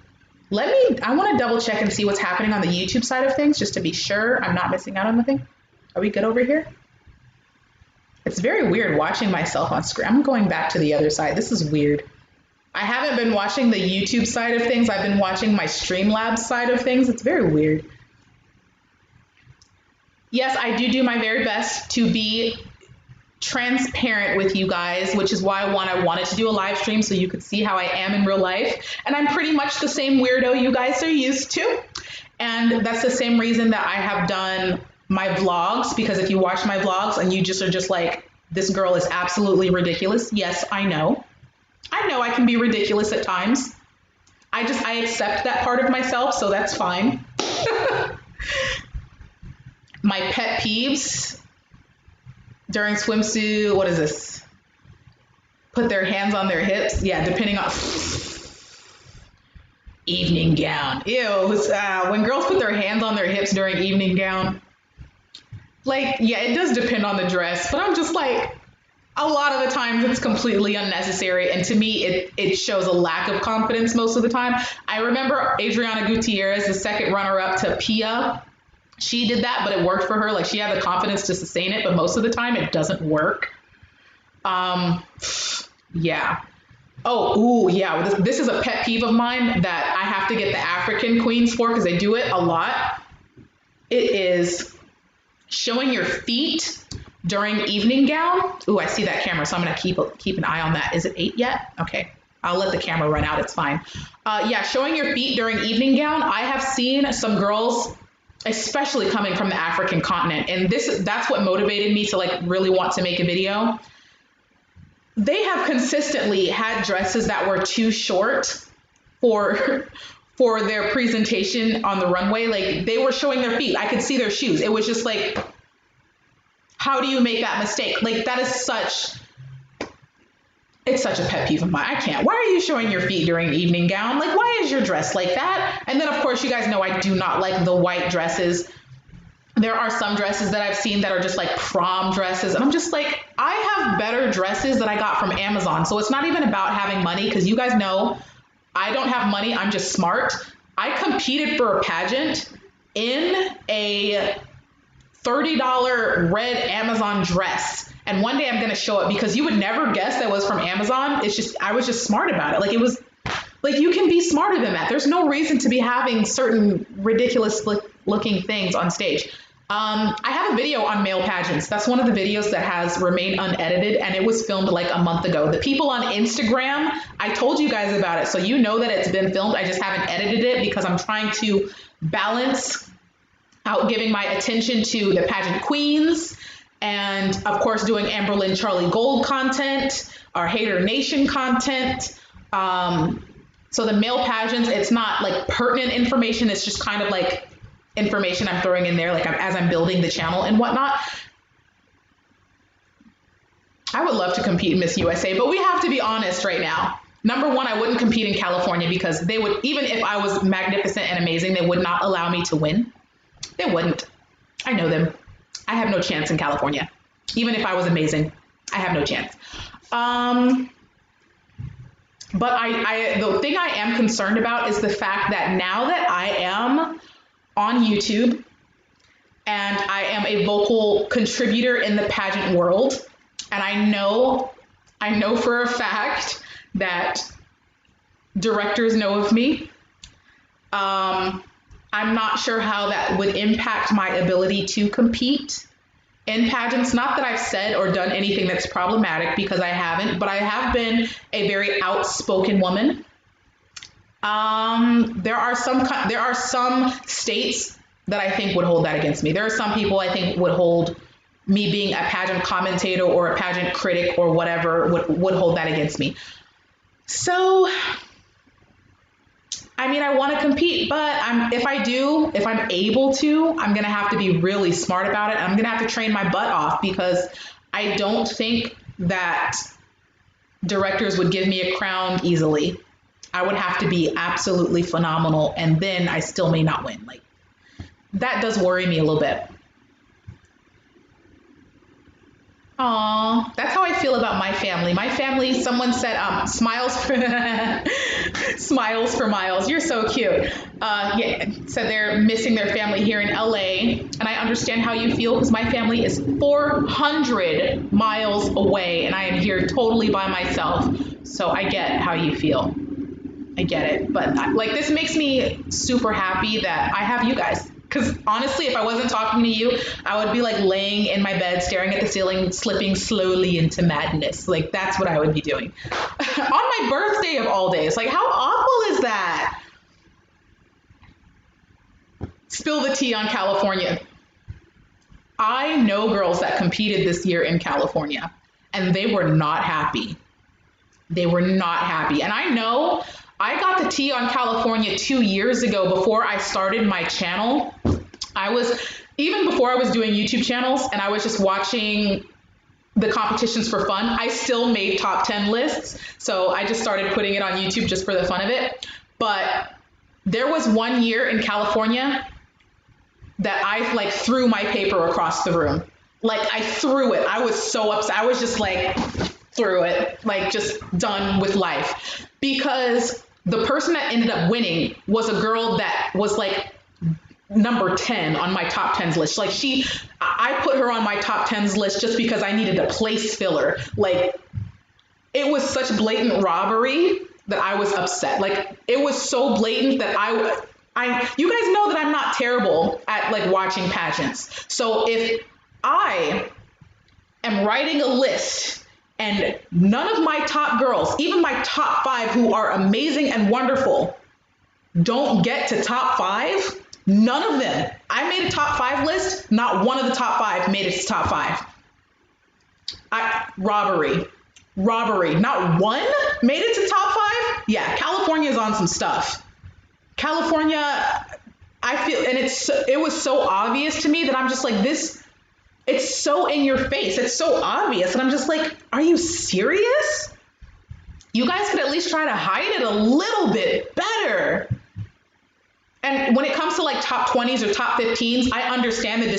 I want to double check and see what's happening on the YouTube side of things, just to be sure I'm not missing out on anything. Are we good over here? It's very weird watching myself on screen. I'm going back to the other side. This is weird. I haven't been watching the YouTube side of things. I've been watching my Streamlabs side of things. It's very weird. Yes, I do my very best to be transparent with you guys, which is why I wanted to do a live stream so you could see how I am in real life. And I'm pretty much the same weirdo you guys are used to. And that's the same reason that I have done my vlogs, because if you watch my vlogs and you just are just like, this girl is absolutely ridiculous. Yes, I know. I know I can be ridiculous at times. I accept that part of myself, so that's fine. My pet peeves during swimsuit, what is this? Put their hands on their hips. Yeah, depending on evening gown. Ew, when girls put their hands on their hips during evening gown. Like, yeah, it does depend on the dress, but I'm just like, a lot of the times it's completely unnecessary. And to me, it shows a lack of confidence most of the time. I remember Adriana Gutierrez, the second runner-up to Pia. She did that, but it worked for her. Like, she had the confidence to sustain it, but most of the time it doesn't work. Yeah. Oh, ooh, yeah. This is a pet peeve of mine that I have to get the African queens for, because they do it a lot. It is showing your feet during evening gown. Ooh, I see that camera, so I'm going to keep an eye on that. Is it 8 yet? Okay. I'll let the camera run out. It's fine. Yeah, showing your feet during evening gown. I have seen some girls, especially coming from the African continent, and that's what motivated me to like really want to make a video. They have consistently had dresses that were too short for their presentation on the runway. Like, they were showing their feet. I could see their shoes. It was just like, how do you make that mistake? Like, that is it's such a pet peeve of mine. I can't. Why are you showing your feet during an evening gown? Like, why is your dress like that? And then, of course, you guys know I do not like the white dresses. There are some dresses that I've seen that are just like prom dresses. And I'm just like, I have better dresses that I got from Amazon. So it's not even about having money, because you guys know I don't have money. I'm just smart. I competed for a pageant in a $30 red Amazon dress. And one day I'm going to show it, because you would never guess that was from Amazon. It's just, I was just smart about it. Like, it was like, you can be smarter than that. There's no reason to be having certain ridiculous looking things on stage. I have a video on male pageants. That's one of the videos that has remained unedited, and it was filmed like a month ago. The people on Instagram, I told you guys about it, so you know that it's been filmed. I just haven't edited it because I'm trying to balance out giving my attention to the pageant queens, and of course doing Amberlynn Charlie Gold content, our Hater Nation content. So the male pageants, it's not like pertinent information. It's just kind of like information I'm throwing in there, like as I'm building the channel and whatnot. I would love to compete in Miss USA, but we have to be honest right now. Number one, I wouldn't compete in California, because they would, even if I was magnificent and amazing, they would not allow me to win. They wouldn't. I know them. I have no chance in California. Even if I was amazing, I have no chance. But the thing I am concerned about is the fact that now that I am on YouTube and I am a vocal contributor in the pageant world, and I know for a fact that directors know of me. I'm not sure how that would impact my ability to compete in pageants. Not that I've said or done anything that's problematic, because I haven't, but I have been a very outspoken woman. There are some states that I think would hold that against me. There are some people I think would hold me being a pageant commentator or a pageant critic or whatever would hold that against me. So, I mean, I want to compete, but if I'm able to, I'm going to have to be really smart about it. I'm going to have to train my butt off, because I don't think that directors would give me a crown easily. I would have to be absolutely phenomenal, and then I still may not win. Like, that does worry me a little bit. Aw, that's how I feel about my family. My family, someone said, smiles for smiles for miles. You're so cute. Yeah, said they're missing their family here in LA, and I understand how you feel, because my family is 400 miles away, and I am here totally by myself. So I get how you feel. I get it. But like, this makes me super happy that I have you guys. Because honestly, if I wasn't talking to you, I would be like laying in my bed, staring at the ceiling, slipping slowly into madness. Like, that's what I would be doing. On my birthday of all days. Like, how awful is that? Spill the tea on California. I know girls that competed this year in California, and they were not happy. They were not happy. And I know I got the tea on California 2 years ago before I started my channel. Even before I was doing YouTube channels and I was just watching the competitions for fun, I still made top 10 lists. So I just started putting it on YouTube just for the fun of it. But there was 1 year in California that I like threw my paper across the room. Like, I threw it. I was so upset. I was just like, threw it, like, just done with life. Because the person that ended up winning was a girl that was like number 10 on my top 10s list. Like, I put her on my top 10s list just because I needed a place filler. Like, it was such blatant robbery that I was upset. Like, it was so blatant that you guys know that I'm not terrible at like watching pageants. So if I am writing a list and none of my top girls, even my top 5 who are amazing and wonderful, don't get to top 5, none of them. I made a top 5 list, not one of the top 5 made it to top 5. Robbery. Not one made it to top 5? Yeah, California's on some stuff. California, I feel, and it was so obvious to me that I'm just like, it's so in your face. It's so obvious. And I'm just like, are you serious? You guys could at least try to hide it a little bit better. And when it comes to like top 20s or top 15s, I understand the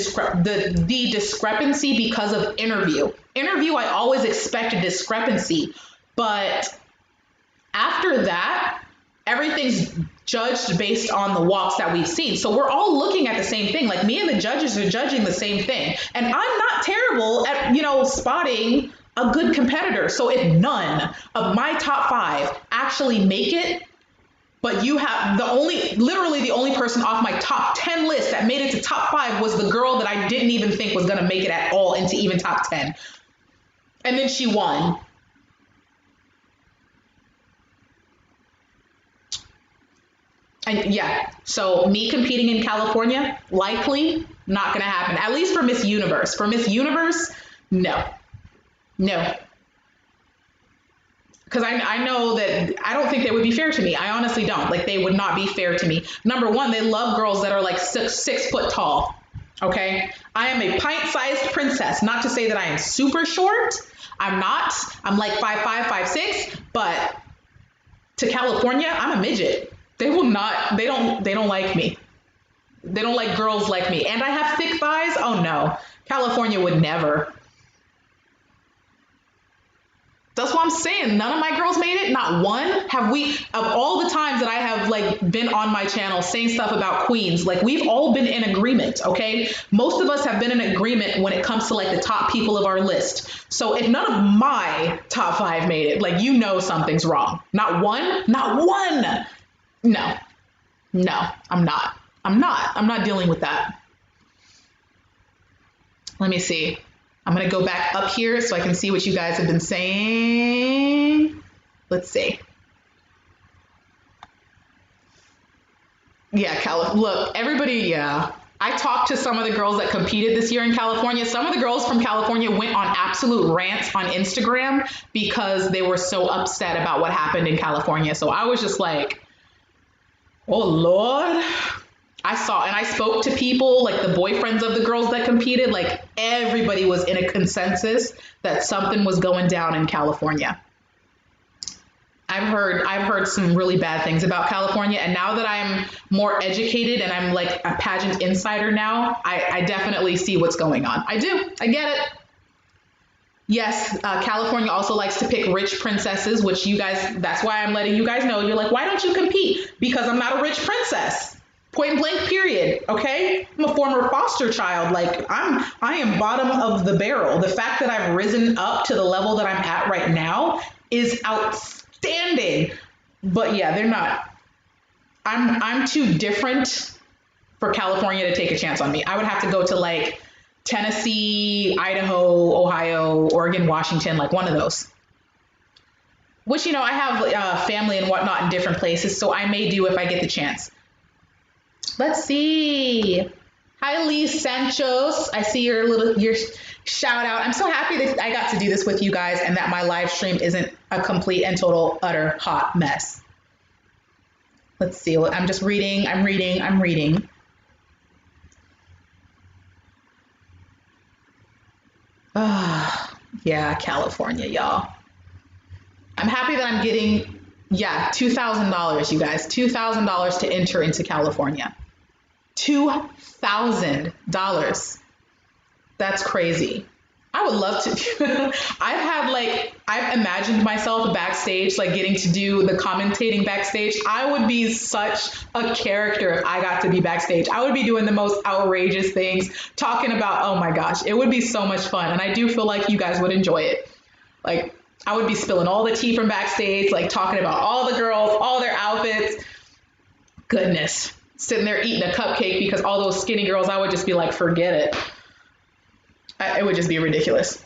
discrepancy because of interview. I always expect a discrepancy. But after that, everything's judged based on the walks that we've seen. So we're all looking at the same thing. Like, me and the judges are judging the same thing. And I'm not terrible at, spotting a good competitor. So if none of my top 5 actually make it, but you have literally the only person off my top 10 list that made it to top 5 was the girl that I didn't even think was going to make it at all into even top 10. And then she won. And yeah, so me competing in California, likely not going to happen, at least for Miss Universe. For Miss Universe, no. Because I know that I don't think they would be fair to me. I honestly don't. Like, they would not be fair to me. Number one, they love girls that are like 6 foot tall. Okay. I am a pint-sized princess. Not to say that I am super short. I'm not. I'm like 5'5", 5'6", but to California, I'm a midget. They don't like me. They don't like girls like me. And I have thick thighs. Oh no. California would never. That's what I'm saying. None of my girls made it. Not one. Of all the times that I have like been on my channel saying stuff about queens, like, we've all been in agreement. Okay. Most of us have been in agreement when it comes to like the top people of our list. So if none of my top 5 made it, like, something's wrong. Not one. No, I'm not. I'm not dealing with that. Let me see. I'm going to go back up here so I can see what you guys have been saying. Let's see. Yeah, look, everybody, yeah. I talked to some of the girls that competed this year in California. Some of the girls from California went on absolute rants on Instagram because they were so upset about what happened in California. So I was just like, oh Lord. I spoke to people, like the boyfriends of the girls that competed, like everybody was in a consensus that something was going down in California. I've heard some really bad things about California, and now that I'm more educated and I'm like a pageant insider now, I definitely see what's going on. I do. I get it. Yes, California also likes to pick rich princesses, which you guys, that's why I'm letting you guys know. You're like, why don't you compete? Because I'm not a rich princess. Point blank, period. Okay? I'm a former foster child. Like I am bottom of the barrel. The fact that I've risen up to the level that I'm at right now is outstanding. But yeah, they're not. I'm too different for California to take a chance on me. I would have to go to like Tennessee, Idaho, Ohio, Oregon, Washington, like one of those. Which, you know, I have family and whatnot in different places, so I may do if I get the chance. Let's see. Hi, Lee Sanchos. I see your shout out. I'm so happy that I got to do this with you guys and that my live stream isn't a complete and total utter hot mess. Let's see. I'm just reading. I'm reading. Yeah, California, y'all. I'm happy that I'm getting, $2,000, you guys. $2,000 to enter into California. $2,000. That's crazy. I would love to. I've imagined myself backstage, like getting to do the commentating backstage. I would be such a character if I got to be backstage. I would be doing the most outrageous things, talking about, oh my gosh, it would be so much fun. And I do feel like you guys would enjoy it. Like, I would be spilling all the tea from backstage, like talking about all the girls, all their outfits. Goodness. Sitting there eating a cupcake because all those skinny girls, I would just be like, forget it. It would just be ridiculous.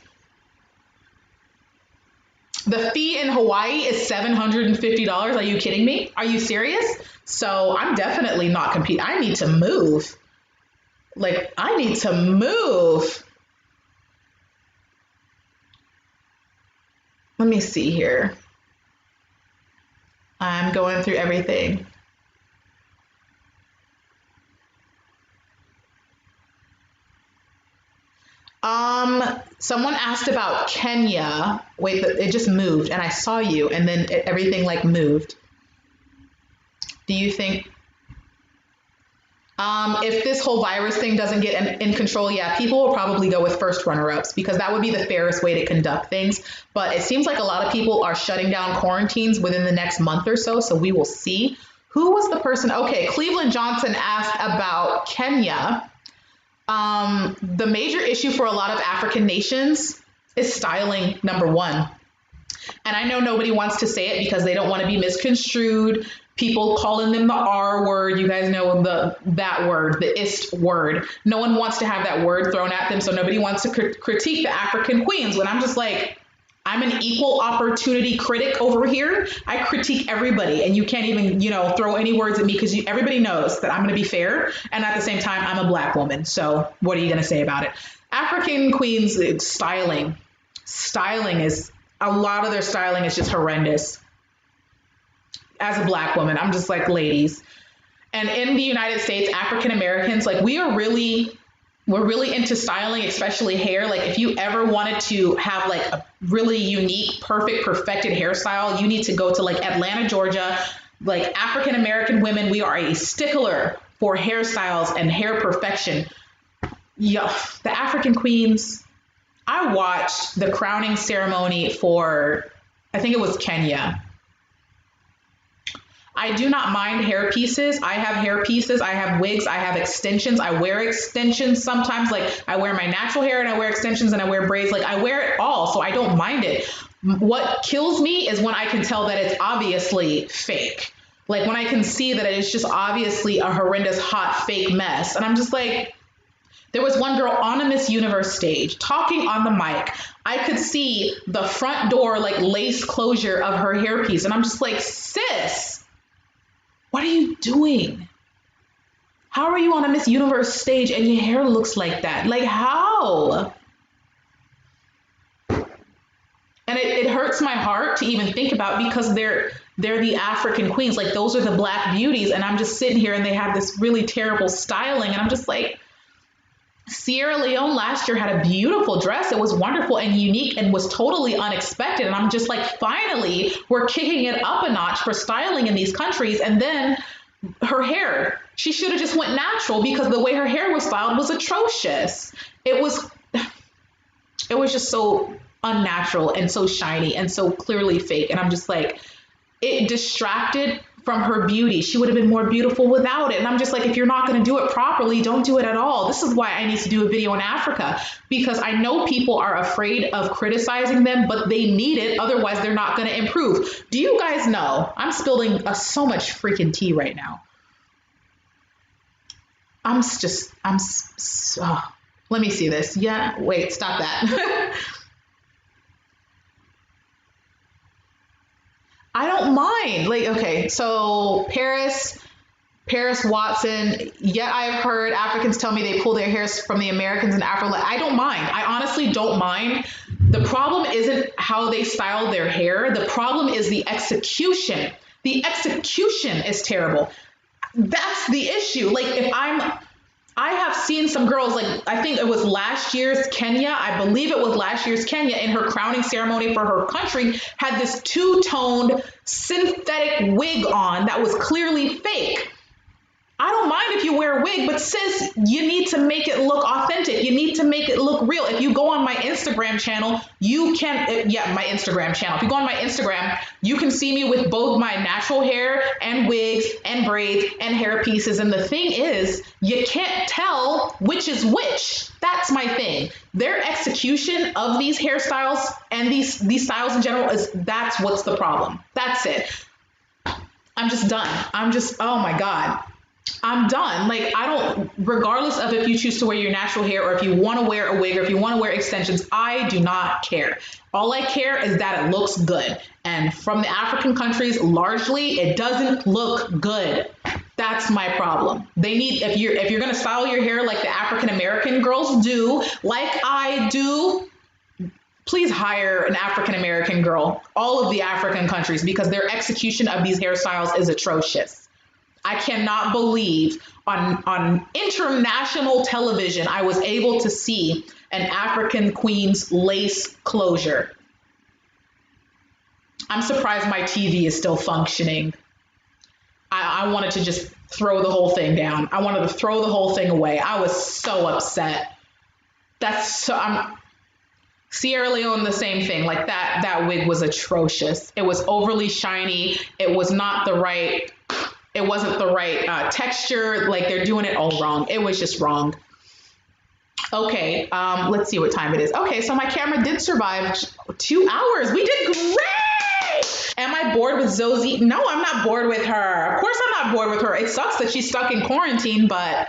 The fee in Hawaii is $750. Are you kidding me? Are you serious? So I'm definitely not competing. I need to move. I need to move. Let me see here. I'm going through everything. Someone asked about Kenya. Wait, it just moved and I saw you and then everything like moved. Do you think, if this whole virus thing doesn't get in control, yeah, people will probably go with first runner-ups because that would be the fairest way to conduct things. But it seems like a lot of people are shutting down quarantines within the next month or so. So we will see. Who was the person? Okay, Cleveland Johnson asked about Kenya. The major issue for a lot of African nations is styling, number one. And I know nobody wants to say it because they don't want to be misconstrued. People calling them the R word, you guys know that word, the ist word. No one wants to have that word thrown at them, so nobody wants to critique the African queens. When I'm just like, I'm an equal opportunity critic over here. I critique everybody, and you can't even, throw any words at me because everybody knows that I'm going to be fair, and at the same time, I'm a black woman. So what are you going to say about it? African queens styling is, a lot of their styling is just horrendous. As a black woman, I'm just like, ladies. And in the United States, African Americans, like we're really into styling, especially hair. Like if you ever wanted to have like a really unique, perfected hairstyle, you need to go to like Atlanta, Georgia. Like African American women, we are a stickler for hairstyles and hair perfection. Yeah, the African queens. I watched the crowning ceremony for, I think it was Kenya. I do not mind hair pieces. I have hair pieces. I have wigs. I have extensions. I wear extensions sometimes. Like I wear my natural hair and I wear extensions and I wear braids. Like I wear it all. So I don't mind it. What kills me is when I can tell that it's obviously fake. Like when I can see that it's just obviously a horrendous, hot, fake mess. And I'm just like, there was one girl on a Miss Universe stage talking on the mic. I could see the front door, like lace closure of her hairpiece. And I'm just like, sis, what are you doing? How are you on a Miss Universe stage and your hair looks like that? Like how? And it hurts my heart to even think about because they're the African queens. Like those are the black beauties. And I'm just sitting here and they have this really terrible styling. And I'm just like, Sierra Leone last year had a beautiful dress. It was wonderful and unique and was totally unexpected. And I'm just like, finally, we're kicking it up a notch for styling in these countries. And then her hair, she should have just went natural because the way her hair was styled was atrocious. It was just so unnatural and so shiny and so clearly fake. And I'm just like, it distracted from her beauty. She would have been more beautiful without it. And I'm just like, if you're not going to do it properly, don't do it at all. This is why I need to do a video on Africa, because I know people are afraid of criticizing them, but they need it. Otherwise, they're not going to improve. Do you guys know? I'm spilling so much freaking tea right now. Let me see this. Yeah, wait, stop that. I don't mind. Like, okay, so Paris Watson, yet I've heard Africans tell me they pull their hairs from the Americans and Afro. I don't mind. I honestly don't mind. The problem isn't how they style their hair. The problem is the execution. The execution is terrible. That's the issue. Like I have seen some girls, like I think it was last year's Kenya, I believe it was last year's Kenya, in her crowning ceremony for her country, had this two-toned synthetic wig on that was clearly fake. I don't mind if you wear a wig, but sis, you need to make it look authentic. You need to make it look real. If you go on my Instagram channel, my Instagram channel. If you go on my Instagram, you can see me with both my natural hair and wigs and braids and hair pieces. And the thing is, you can't tell which is which. That's my thing. Their execution of these hairstyles and these styles in general that's what's the problem. That's it. I'm just done. Oh my God. I'm done. Like, regardless of if you choose to wear your natural hair or if you want to wear a wig or if you want to wear extensions, I do not care. All I care is that it looks good. And from the African countries, largely, it doesn't look good. That's my problem. They need, if you're going to style your hair like the African American girls do, like I do, please hire an African American girl, all of the African countries, because their execution of these hairstyles is atrocious. I cannot believe on international television, I was able to see an African queen's lace closure. I'm surprised my TV is still functioning. I wanted to just throw the whole thing down. I wanted to throw the whole thing away. I was so upset. Sierra Leone, the same thing. Like that wig was atrocious. It was overly shiny. It wasn't the right texture. Like they're doing it all wrong. It was just wrong. Okay, let's see what time it is. Okay, so my camera did survive 2 hours. We did great. Am I bored with Zosie? No, I'm not bored with her. Of course I'm not bored with her. It sucks that she's stuck in quarantine, but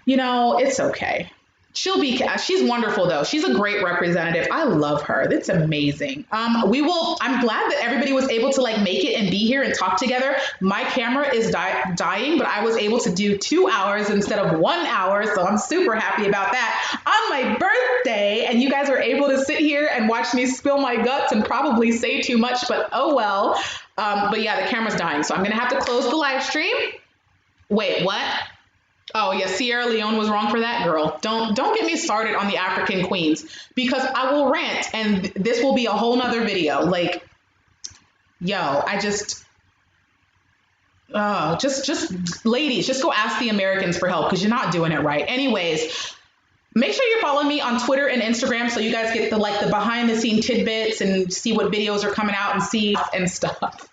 it's okay. She's wonderful though. She's a great representative. I love her. That's amazing. I'm glad that everybody was able to make it and be here and talk together. My camera is dying, but I was able to do 2 hours instead of 1 hour. So I'm super happy about that on my birthday. And you guys are able to sit here and watch me spill my guts and probably say too much, but oh well. But yeah, the camera's dying. So I'm going to have to close the live stream. Wait, what? Oh yeah, Sierra Leone was wrong for that, girl. Don't get me started on the African queens, because I will rant and this will be a whole nother video. Just ladies, just go ask the Americans for help because you're not doing it right. Anyways, make sure you follow me on Twitter and Instagram so you guys get the behind the scene tidbits and see what videos are coming out and see and stuff.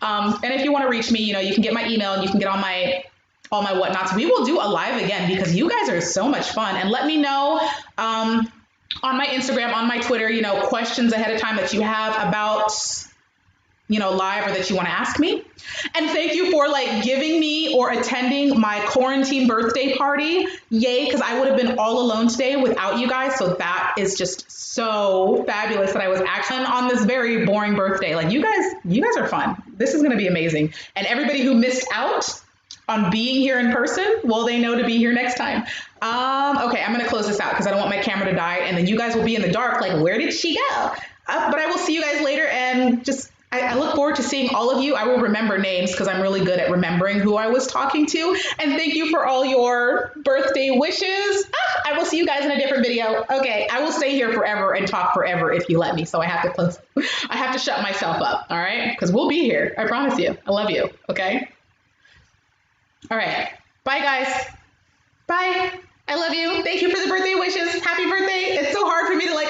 And if you want to reach me, you can get my email and you can get all my whatnots. We will do a live again because you guys are so much fun. And let me know on my Instagram, on my Twitter, questions ahead of time that you have about live or that you want to ask me. And thank you for like giving me or attending my quarantine birthday party. Yay, because I would have been all alone today without you guys. So that is just so fabulous that I was actually on this very boring birthday. Like you guys are fun. This is going to be amazing. And everybody who missed out on being here in person, well, they know to be here next time. Okay, I'm going to close this out because I don't want my camera to die. And then you guys will be in the dark. Like, where did she go? But I will see you guys later, and just I look forward to seeing all of you. I will remember names because I'm really good at remembering who I was talking to. And thank you for all your birthday wishes. I will see you guys in a different video. Okay, I will stay here forever and talk forever if you let me. So I have to close. I have to shut myself up. All right, because we'll be here. I promise you. I love you. Okay. All right. Bye, guys. Bye. I love you. Thank you for the birthday wishes. Happy birthday. It's so hard for me to like